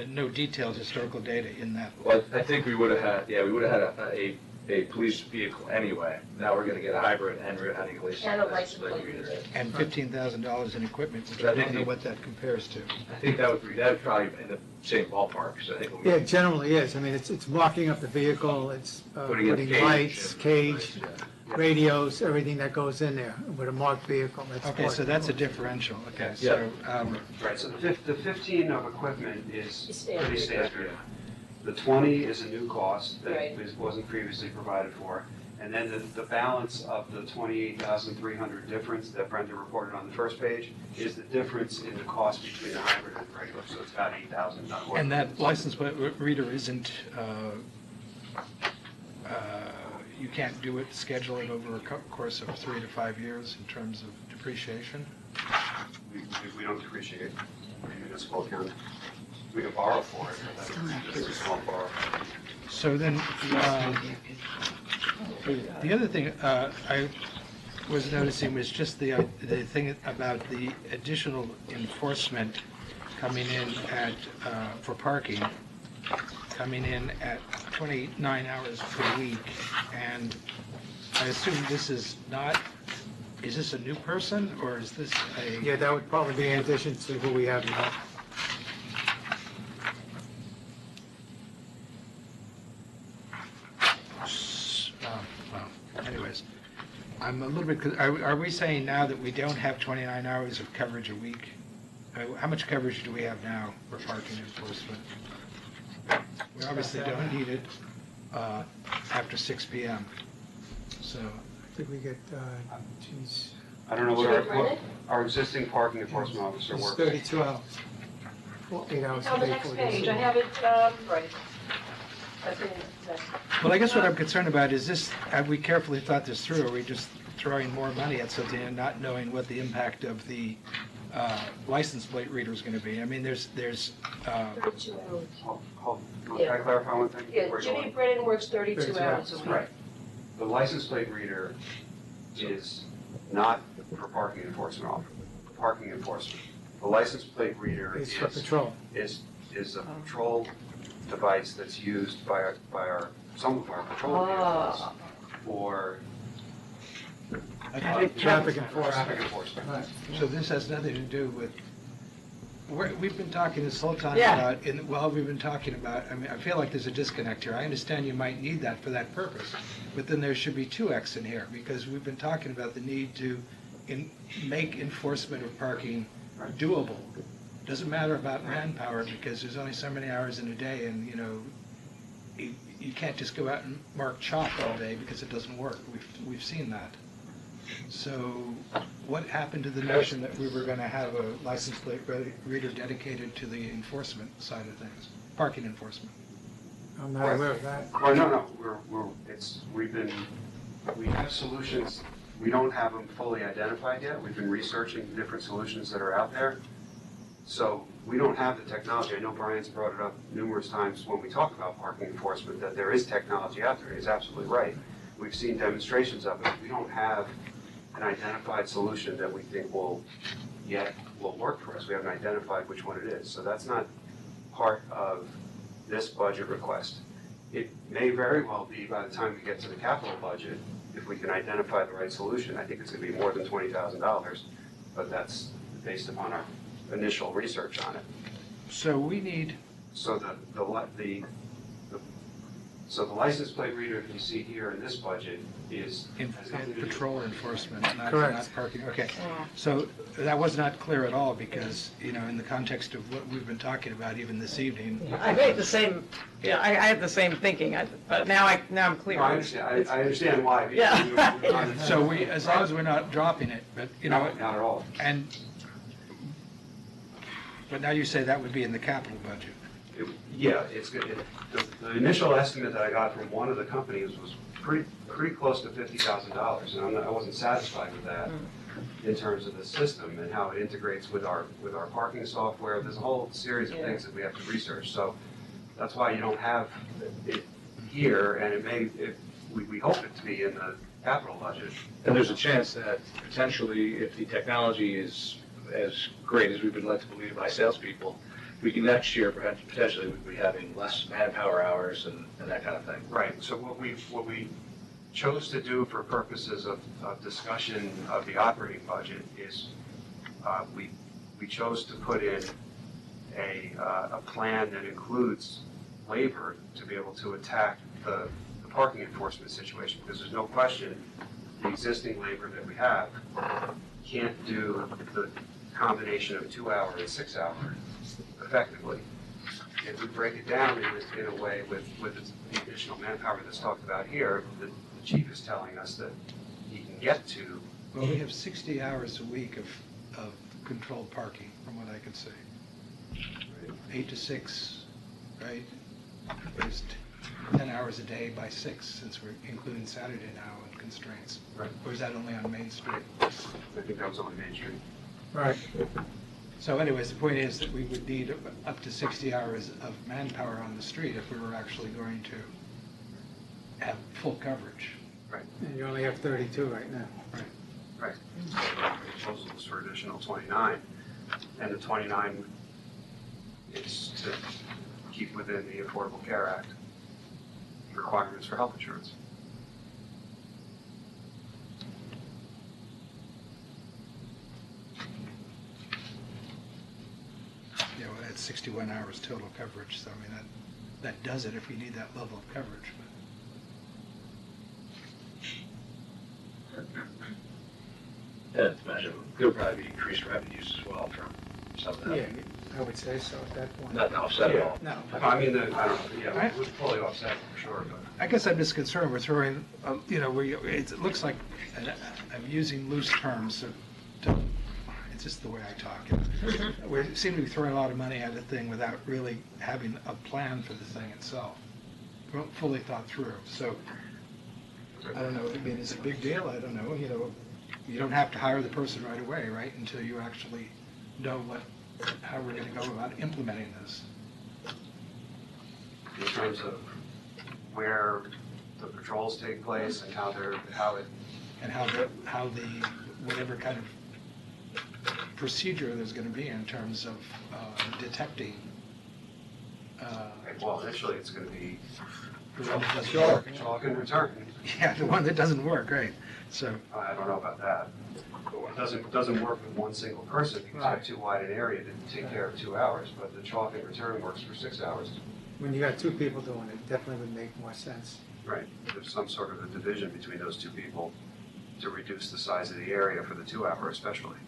no detailed historical data in that. Well, I think we would have had a police vehicle anyway. Now we're gonna get a hybrid and we're adding a license. And a license plate reader. And $15,000 in equipment, which But I I don't think know the- what that compares to. I think that would probably be in the same ballpark, so I think. Yeah, it generally is. I mean, it's marking up the vehicle, it's Putting in putting cage lights, and- cage, radios, everything that goes in there with a marked vehicle. That's Okay, part- so that's a differential, okay, so, Right, so the 15 of equipment is It's standard. pretty standard. The 20 is a new cost that Right. wasn't previously provided for. And then the balance of the 28,300 difference that Brenda reported on the first page is the difference in the cost between the hybrid and the regular, so it's about 8,000. and that license plate reader isn't, you can't do it, schedule it over a course of 3 to 5 years in terms of depreciation? We don't depreciate municipal account. We can borrow for it, but that's a small borrow. So then, the other thing I was noticing was just the thing about the additional enforcement coming in at, for parking, coming in at 29 hours per week. And I assume this is not, is this a new person, or is this a? Yeah, that would probably be in addition to who we have now. Well, anyways, I'm a little bit, are we saying now that we don't have 29 hours of coverage a week? How much coverage do we have now for parking enforcement? We obviously don't need it after 6 PM, so. I think we get, geez, I don't know what our existing parking enforcement officer it's works. 32 hours. 8 hours It's a on the day. next 40 page, I days. have it, right. That's in the next. Well, I guess what I'm concerned about is this, have we carefully thought this through? Are we just throwing more money at something and not knowing what the impact of the license plate reader is going to be? I mean, there's 32 hours. Can I clarify one thing? Yeah, before you go Jimmy on? Brennan works 32 hours a week. Right. The license plate reader is not for parking enforcement. The license plate reader It's for patrol. is a patrol device that's used by some of our patrol vehicles for Traffic enforcement. Traffic enforcement. Right. So this has nothing to do with, we've been talking this whole time Yeah. about, we've been talking about, I mean, I feel like there's a disconnect here. I understand you might need that for that purpose, but then there should be 2X in here, because we've been talking about the need to make enforcement of parking doable. Doesn't matter about manpower, because there's only so many hours in a day, and, you can't just go out and mark chalk all day, because it doesn't work. We've seen that. So what happened to the notion that we were going to have a license plate reader dedicated to the enforcement side of things, parking enforcement? I'm not aware of that. Well, no, we've been We have solutions, we don't have them fully identified yet. We've been researching the different solutions that are out there. So we don't have the technology. I know Brian's brought it up numerous times when we talk about parking enforcement, that there is technology out there. He's absolutely right. We've seen demonstrations of it. We don't have an identified solution that we think will work for us. We haven't identified which one it is. So that's not part of this budget request. It may very well be by the time we get to the capital budget, if we can identify the right solution. I think it's going to be more than $20,000, but that's based upon our initial research on it. So we need, So so the license plate reader that you see here in this budget is patrol enforcement, not Correct. parking. Okay. So that was not clear at all because, in the context of what we've been talking about even this evening. I made the same, I had the same thinking, but now I'm clear. No, I understand. I understand why. Yeah. So as long as we're not dropping it, but, Not at all. But now you say that would be in the capital budget. Yeah, it's good. The initial estimate that I got from one of the companies was pretty close to $50,000, and I wasn't satisfied with that in terms of the system and how it integrates with our parking software. There's a whole series of things that we have to research. So that's why you don't have it here, and we hope it to be in the capital budget. And there's a chance that potentially, if the technology is as great as we've been led to believe by salespeople, we can next year potentially we'd be having less manpower hours and that kind of thing. Right, so what we chose to do for purposes of discussion of the operating budget is we chose to put in a plan that includes labor to be able to attack the parking enforcement situation, because there's no question the existing labor that we have can't do the combination of a 2-hour and 6-hour effectively. If we break it down in a way with the additional manpower that's talked about here, the chief is telling us that he can get to. Well, we have 60 hours a week of controlled parking, from what I could see. 8 to 6, right? Is 10 hours a day by 6, since we're including Saturday now and constraints. Right. Or is that only on Main Street? I think that was on Main Street. Right. So anyways, the point is that we would need up to 60 hours of manpower on the street if we were actually going to have full coverage. Right. And you only have 32 right now. Right. So the proposal was for additional 29, and the 29 is to keep within the Affordable Care Act requirements for health insurance. Yeah, well, that's 61 hours total coverage, so I mean, that does it if we need that level of coverage. And imagine there'll probably be increased revenues as well from some of that. Yeah, I would say so at that point. Not to offset it all. No. I mean, I don't, yeah, it would fully offset it for sure, but. I guess I'm just concerned we're throwing, it looks like, and I'm using loose terms, so it's just the way I talk. We seem to be throwing a lot of money at a thing without really having a plan for the thing itself, fully thought through. So, I don't know, I mean, it's a big deal, I don't know, you don't have to hire the person right away, right, until you actually know how we're gonna go about implementing this. In terms of where the patrols take place and how whatever kind of procedure there's gonna be in terms of detecting. Well, initially, it's gonna be The one that doesn't work. chalk and return. Yeah, the one that doesn't work, right, so. I don't know about that. It doesn't work with one single person because you have too wide an area to take care of 2 hours, but the chalk and return works for 6 hours. When you got two people doing it, definitely would make more sense. Right, there's some sort of a division between those two people to reduce the size of the area for the 2 hour especially.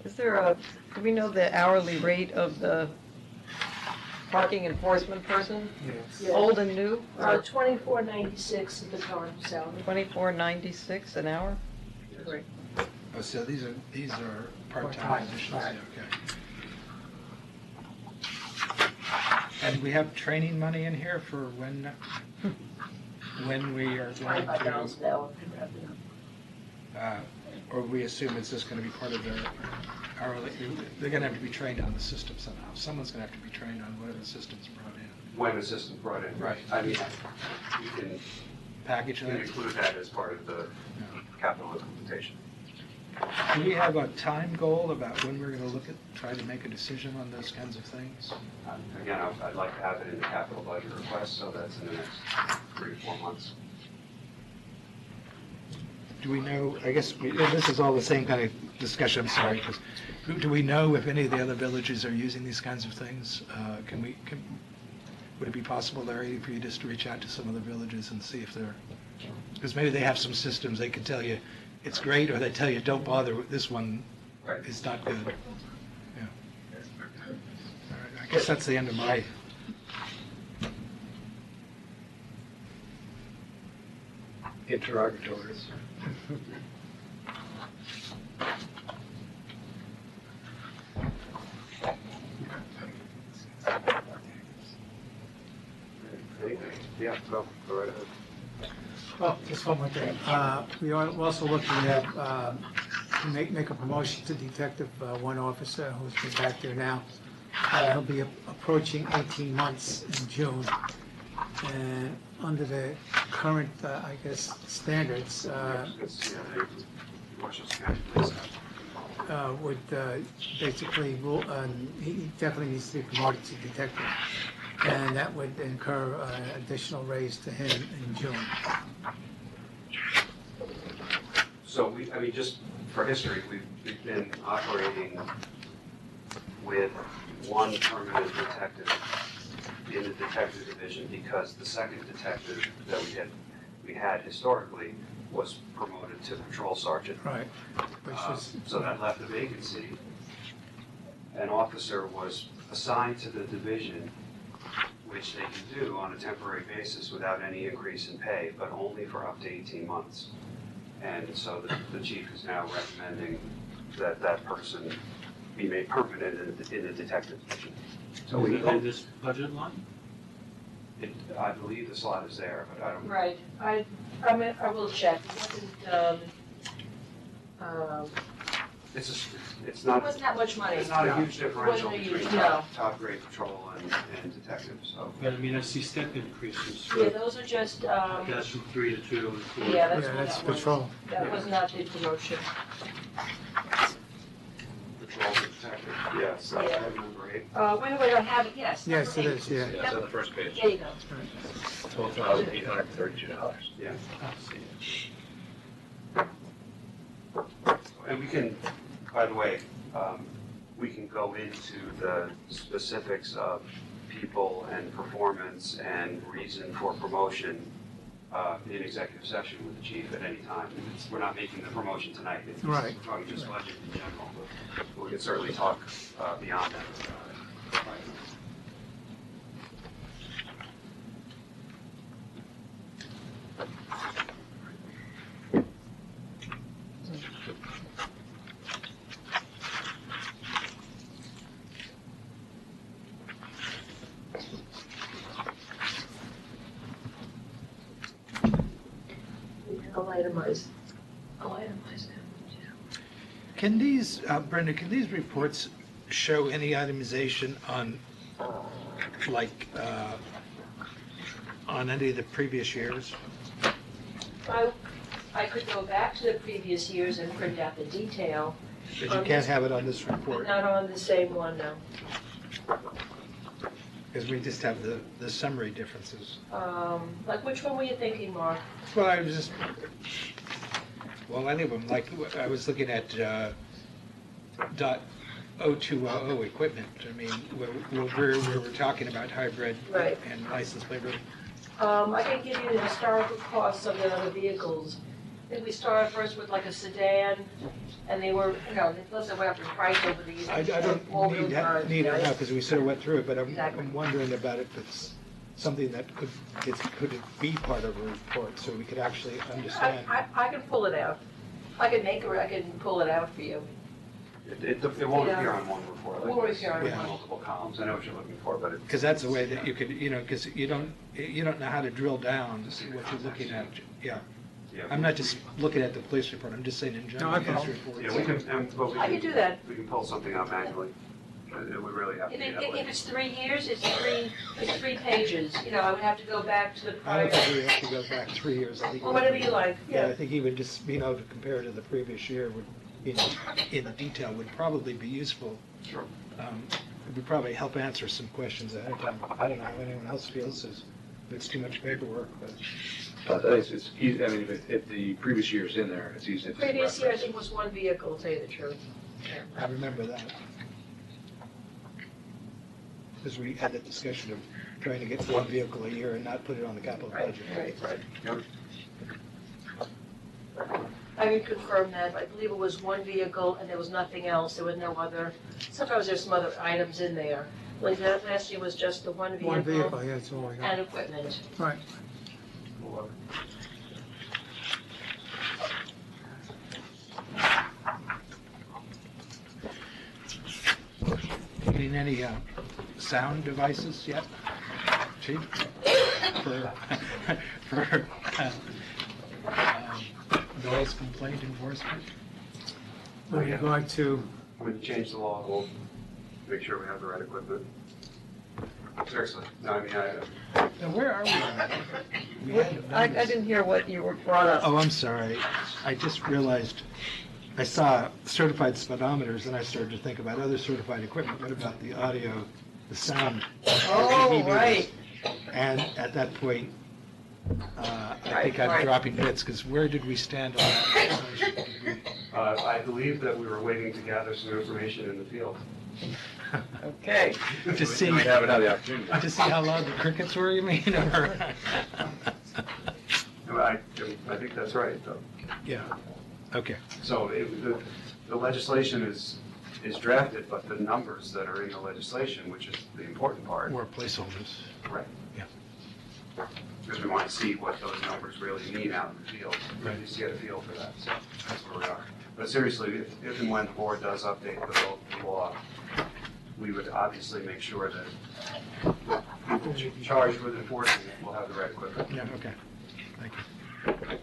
Is there do we know the hourly rate of the parking enforcement person? Yes. Old and new? $24.96 is the current salary. $24.96 an hour? Great. Oh, so these are part-time Part-time, positions, right. yeah, okay. And we have training money in here for when we are going $25 to, an hour. or we assume it's just gonna be part of their hourly, they're gonna have to be trained on the system somehow. Someone's gonna have to be trained on whatever the system's brought in. When the system's brought in. Right. I mean, you can Package that. include that as part of the capital implementation. Do we have a time goal about when we're gonna look at, try to make a decision on those kinds of things? Again, I'd like to have it in the capital budget request, so that's in the next 3 to 4 months. Do we know, I guess, this is all the same kind of discussion, I'm sorry, because, do we know if any of the other villages are using these kinds of things? Would it be possible, Larry, for you just to reach out to some of the villages and see if they're, because maybe they have some systems, they could tell you it's great, or they tell you, don't bother, with this one is not good. Yeah. All right, I guess that's the end of my interrogatories. Yeah, go right ahead. Oh, just one more thing. We are also looking at, to make a promotion to Detective 1 officer who's been back there now. He'll be approaching 18 months in June. And under the current, I guess, standards, would basically rule, he definitely needs to be promoted to detective. And that would incur an additional raise to him in June. So I mean, just for history, we've been operating with one permanent detective in the detective division because the second detective that we had historically was promoted to patrol sergeant. Right. So that left a vacancy. An officer was assigned to the division, which they can do on a temporary basis without any increase in pay, but only for up to 18 months. And so the chief is now recommending that that person be made permanent in the detective division. So we in this budget line? I believe the slot is there, but I don't. Right, I will check. It It's not. It wasn't that much money. It's not a No. huge differential It wasn't a between huge- no. top grade patrol and detectives, so. But I mean, I see step increases. Yeah, those are just, That's from 3 to 2 and 4. yeah, that's Yeah, what that's that was. patrol. That was not the promotion. Patrol to detective, yes, that's Yeah. item number 8. Wait, I have it, yes. Yes, it number is, yeah. eight. Yeah, it's on the first page. There you go. $12,832. Yeah. And we can, by the way, we can go into the specifics of people and performance and reason for promotion in executive session with the chief at any time. We're not making the promotion tonight. It's Right. We're talking just budget in general, but we can certainly talk beyond that. I'll itemize them. Can these, Brenda, can these reports show any itemization on, like, on any of the previous years? I could go back to the previous years and print out the detail. But you can't have it on this But report, not on the same one, no. because we just have the summary differences. Like, which one were you thinking, Mark? Well, I was just, well, any of them, like, I was looking at .0200 equipment. I mean, where we're talking about hybrid Right. and license plate reading. I can give you the historical costs of the other vehicles. I think we started first with like a sedan, and they were, plus they went up in price over the years. I don't All-wheel need drive, it right? now, because we sort of went through it, but Exactly. I'm wondering about if it's something that could it be part of a report, so we could actually understand. I can pull it out. I can pull it out for you. It won't appear on one report Won't like this. appear on We have one. multiple columns. I know what you're looking for, but Because that's a way that you could, because you don't know how to drill down to see what you're looking at. Yeah. I'm not just looking at the police report, I'm just saying in general. No, I follow. police reports. yeah, we can, but we I can do that. We can pull something out manually. It would really have to If be that it- way. if it's 3 years, it's 3 pages. You know, I would have to go back to the I prior. don't think we have to go back 3 years. I think Or whatever you like, Yeah, yeah. I think even just being able to compare to the previous year would, in detail, would probably be useful. Sure. It would probably help answer some questions ahead of time. I don't know how anyone else feels, if it's too much paperwork, but. It's easy, I mean, if the previous year's in there, it's easy to Previous year, I reference. think, was 1 vehicle, to tell you the truth. I remember that. Because we had that discussion of trying to get 1 vehicle a year and not put it on the capital budget. Right. Yep. I can confirm that. I believe it was 1 vehicle and there was nothing else. There was no other, sometimes there's some other items in there. Like that last year was just the 1 vehicle. One vehicle, yeah, that's all I got. And equipment. Right. Getting any sound devices yet, Chief? For noise complaint enforcement? With regard to, When you change the law, we'll make sure we have the right equipment. Seriously. No, I mean, Now, where are we on that? We had I numbers. didn't hear what you were brought up. Oh, I'm sorry. I just realized, I saw certified speedometers, and I started to think about other certified equipment. What about the audio, the sound? Oh, TV meters? right. And at that point, I think Right. I'm dropping bits, because where did we stand on that? I believe that we were waiting to gather some information in the field. Okay. To see, We haven't had the opportunity. to see how loud the crickets were, you mean? Or- I think that's right, though. Yeah, okay. So the legislation is drafted, but the numbers that are in the legislation, which is the important part. Or placeholders. Right. Yeah. Because we want to see what those numbers really mean out in the field. Right. Just get a feel for that, so that's where we are. But seriously, if and when the board does update the law, we would obviously make sure that people charged with enforcing it will have the right equipment. Yeah, okay. Thank you.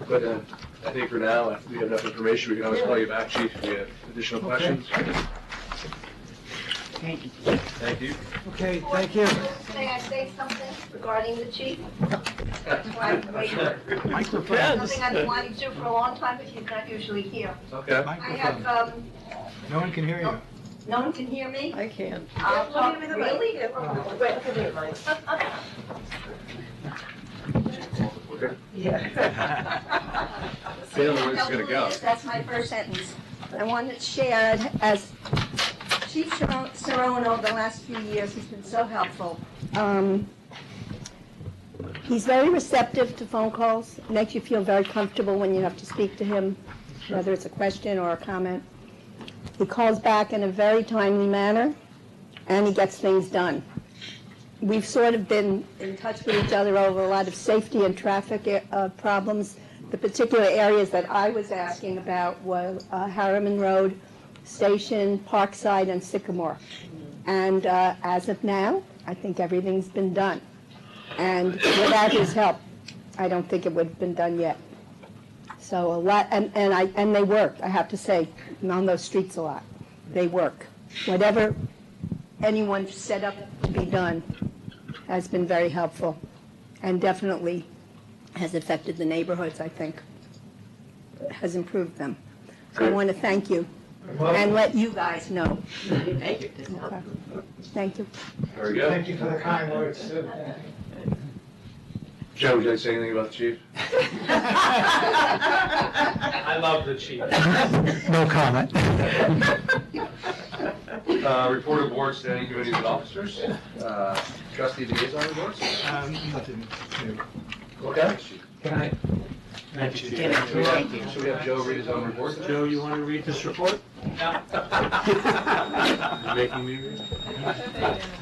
But I think for now, if we have enough information, we can always call you back, Chief, if we have additional questions. Thank you. Thank you. okay, thank you. May I say something regarding the chief? That's why I'm waiting. Microphone. Something I've been wanting to do for a long time, but he's not usually here. Okay. I have, Microphone. No one can hear you. no one can hear me? I can. I'll talk, really? Wait, look at me, Mike. They don't know where it's gonna go. That's my first sentence. I wanted to share, as Chief Cerrone over the last few years, he's been so helpful. He's very receptive to phone calls, makes you feel very comfortable when you have to speak to him, whether it's a question or a comment. He calls back in a very timely manner, and he gets things done. We've sort of been in touch with each other over a lot of safety and traffic problems. The particular areas that I was asking about were Harriman Road, Station, Parkside, and Sycamore. And as of now, I think everything's been done. And without his help, I don't think it would have been done yet. So a lot, and they work, I have to say, I'm on those streets a lot. They work. Whatever anyone set up to be done has been very helpful, and definitely has affected the neighborhoods, I think. Has improved them. So I want to thank you, and let you guys know. Thank you. Okay. Thank you. Very good. Thank you for the kind words, too. Joe, would you like to say anything about the chief? I love the chief. No comment. Report of board standing committees and officers. Trustee liaison reports. Nothing new. Okay. Can I? Thank you. So we have Joe read his own report. Joe, you want to read this report? Making me read.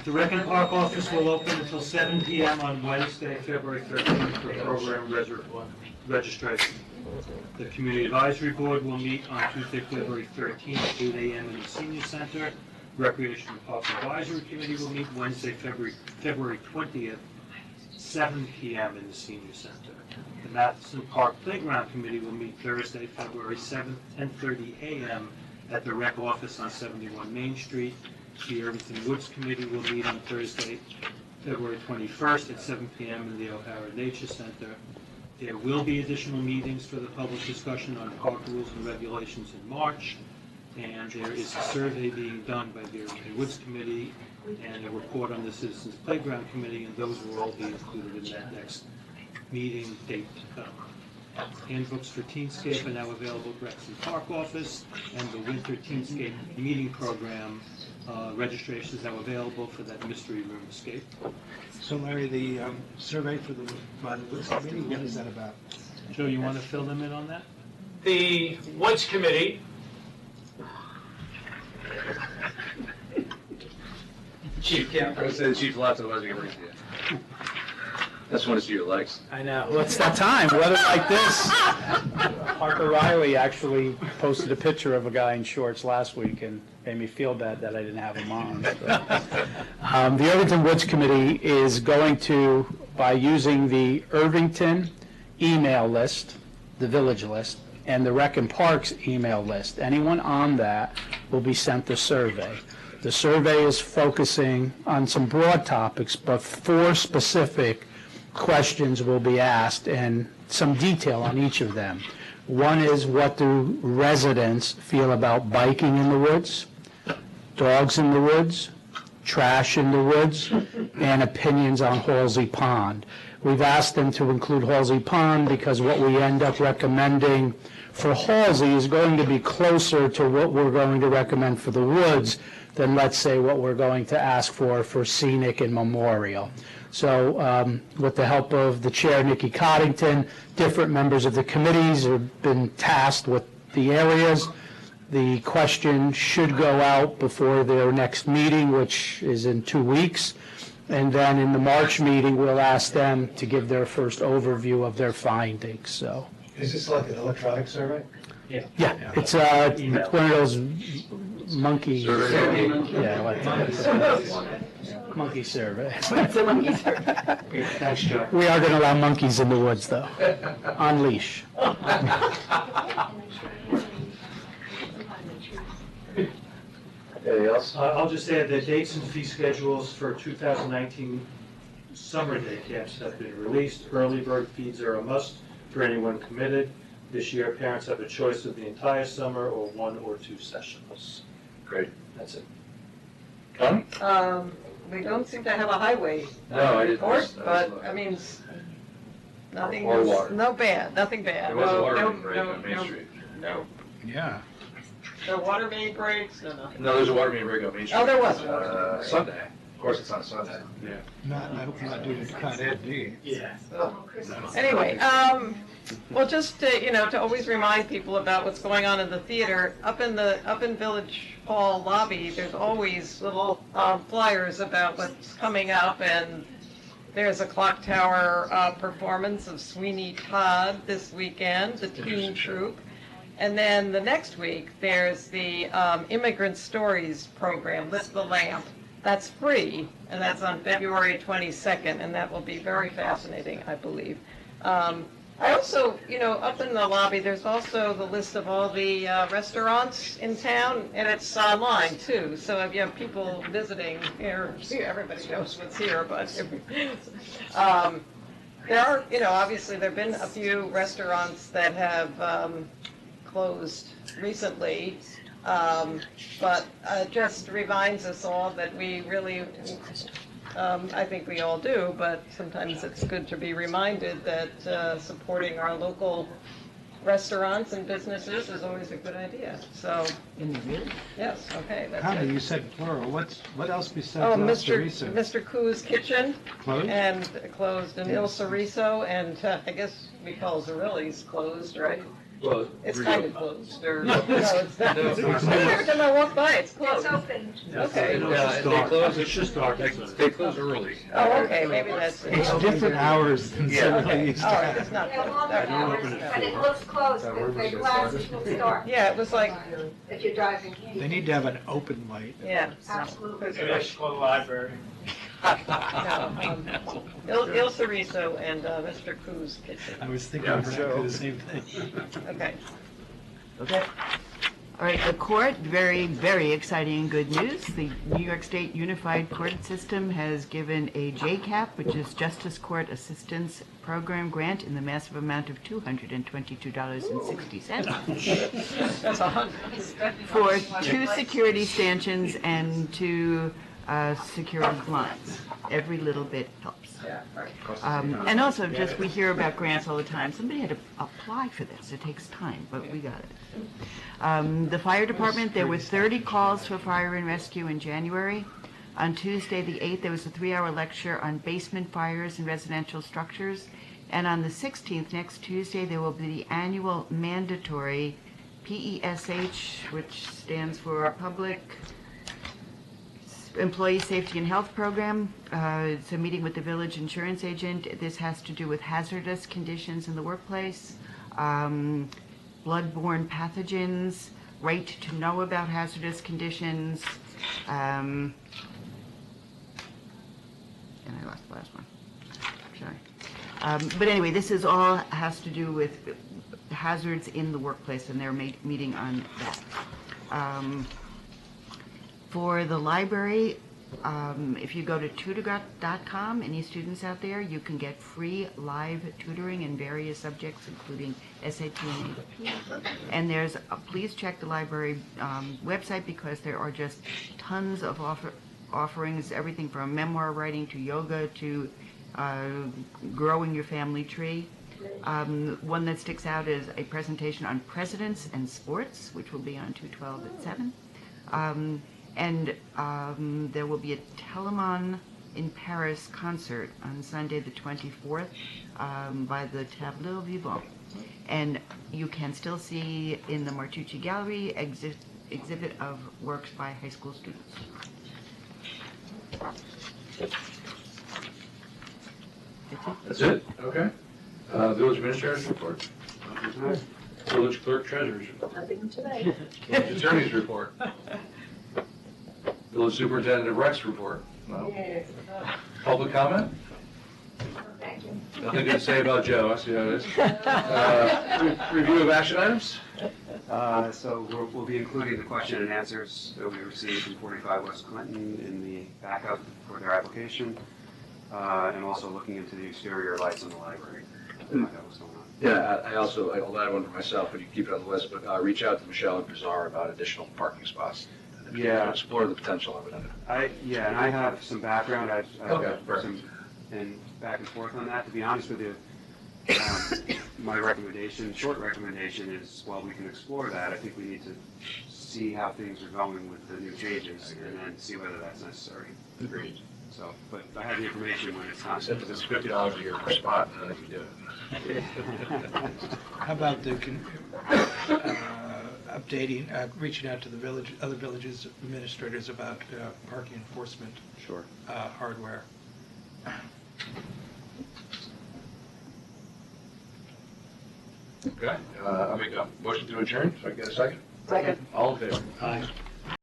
The Rec and Park office will open until 7 p.m. on Wednesday, February 13th for program registration. The Community Advisory Board will meet on Tuesday, February 13th, at 8 a.m. in the Senior Center. Recreation and Parks Advisory Committee will meet Wednesday, February 20th, 7 p.m. in the Senior Center. The Matheson Park Playground Committee will meet Thursday, February 7th, 10:30 a.m. at the Rec Office on 71 Main Street. The Irvington Woods Committee will meet on Thursday, February 21st at 7 p.m. in the O'Hara Nature Center. There will be additional meetings for the public discussion on park rules and regulations in March. And there is a survey being done by the Irvington Woods Committee and a report on the Citizens Playground Committee, and those will all be included in that next meeting date to come. Handbooks for Teenscape are now available at Rexton Park Office, and the Winter Teenscape Meeting Program registration is now available for that Mystery Room Escape. So Larry, the survey for the Woods Committee, what is that about? Joe, you want to fill them in on that? The Woods Committee Chief Camp. I was saying Chief lots of us can you. That's one to see your legs. I know. Well, it's that time. Weather like this. Parker Riley actually posted a picture of a guy in shorts last week and made me feel bad that I didn't have him on. So. The Irvington Woods Committee is going to, by using the Irvington email list, the village list, and the Rec and Parks email list, anyone on that will be sent the survey. The survey is focusing on some broad topics, but 4 specific questions will be asked and some detail on each of them. One is, what do residents feel about biking in the woods, dogs in the woods, trash in the woods, and opinions on Halsey Pond. We've asked them to include Halsey Pond because what we end up recommending for Halsey is going to be closer to what we're going to recommend for the woods than, let's say, what we're going to ask for Scenic and Memorial. So with the help of the chair, Nikki Coddington, different members of the committees have been tasked with the areas. The question should go out before their next meeting, which is in 2 weeks. And then in the March meeting, we'll ask them to give their first overview of their findings. So. Is this like an electronic survey? Yeah, it's one of those monkey. Yeah, monkey survey. It's a monkey survey. Thanks, Joe. We are going to allow monkeys in the woods, though, on leash. Anything else? I'll just add that dates and fee schedules for 2019 summer day camps have been released. Early bird feeds are a must for anyone committed. This year, parents have a choice of the entire summer or 1 or 2 sessions. Great. That's it. Connie? We don't seem to have a highway No, I didn't. report, but, I mean, nothing, Or water. nothing bad. There was a water No, main break on Main Street. No, Yeah. no water main breaks, no nothing. No, there's a water main break on Main Street. Oh, there was a water main break. Sunday. Of course, it's on Sunday. Yeah. Not due to Con Ed, D. Yeah. Anyway, well, just to always remind people about what's going on in the theater, up in Village Hall lobby, there's always little flyers about what's coming up, and there's a Clock Tower performance of Sweeney Todd this weekend, the teen troupe. And then the next week, there's the Immigrant Stories program, Lift the Lamp. That's free, and that's on February 22nd, and that will be very fascinating, I believe. I also, up in the lobby, there's also the list of all the restaurants in town, and it's online, too. So if you have people visiting here, everybody knows what's here, but there are, obviously, there have been a few restaurants that have closed recently. But just reminds us all that we really, I think we all do, but sometimes it's good to be reminded that supporting our local restaurants and businesses is always a good idea. So, yes, okay, that's Connie, it. you said plural. What else Oh, besides El Cerriso? Mr. Koo's Kitchen. Closed? And closed, and Il Cerriso, and I guess we call Zerilli's closed, right? Well, It's kind of closed, or, No. no, it's not. No. Every time I walk by, it's closed. It's open. Okay. Yeah, they close, It's just dark. they close early. Oh, okay, maybe that's. It's different hours than Yeah. Silver Okay, used to all right, have. it's not. They're longer dark. hours, but it looks closed, the glasses will start Yeah, it was like, if you're driving. They need to have an open light. yeah. Absolutely. library. Il Cerriso and Mr. Cruz kitchen. I was thinking exactly the same thing. Okay. Okay. All right, the court, very, very exciting and good news. The New York State Unified Court System has given a JCAP, which is Justice Court Assistance Program grant in the massive amount of $222.60 That's 100. for 2 security stanchions and 2 security blinds. Every little bit helps. And also, just we hear about grants all the time. Somebody had to apply for this. It takes time, but we got it. The fire department, there were 30 calls for fire and rescue in January. On Tuesday, the 8th, there was a 3-hour lecture on basement fires in residential structures. And on the 16th, next Tuesday, there will be the annual mandatory PESH, which stands for Public Employee Safety and Health Program. It's a meeting with the village insurance agent. This has to do with hazardous conditions in the workplace, bloodborne pathogens, right to know about hazardous conditions, and I lost the last one. Sorry. But anyway, this is all has to do with hazards in the workplace, and they're meeting on that. For the library, if you go to tutor.com, any students out there, you can get free live tutoring in various subjects, including SAT and AP. And there's, please check the library website, because there are just tons of offerings, everything from memoir writing to yoga to growing your family tree. One that sticks out is a presentation on presidents and sports, which will be on 2/12 at 7. And there will be a Telemon in Paris concert on Sunday the 24th by the Tableau Vivant. And you can still see in the Martucci Gallery exhibit of works by high school students. That's it? Okay. Village administrator's report. Village clerk treasurer's report. Nothing today. Village attorney's report. Village superintendent of Recs report. No. Public comment? Thank you. Nothing to say about Joe, I see how it is. Review of action items? So we'll be including the question and answers that we received from 45 West Clinton in the backup for their application, and also looking into the exterior lights in the library. Find out what's going on. Yeah, I'll add one for myself, but you can keep it on the list, but reach out to Michelle and Bizarre about additional parking spots. Yeah. Explore the potential of it. And I have some background. I've Okay, got perfect. some and back and forth on that. To be honest with you, my short recommendation is, while we can explore that, I think we need to see how things are going with the new changes and then see whether that's necessary. Agreed. So, but I have the information when it's not. If it's $50 a year per spot, I think we do it. How about the updating, reaching out to the other villages administrators about parking enforcement? Sure. Hardware. Okay, I'll make a motion to adjourn, so I can get a second? Second. All in favor? Aye.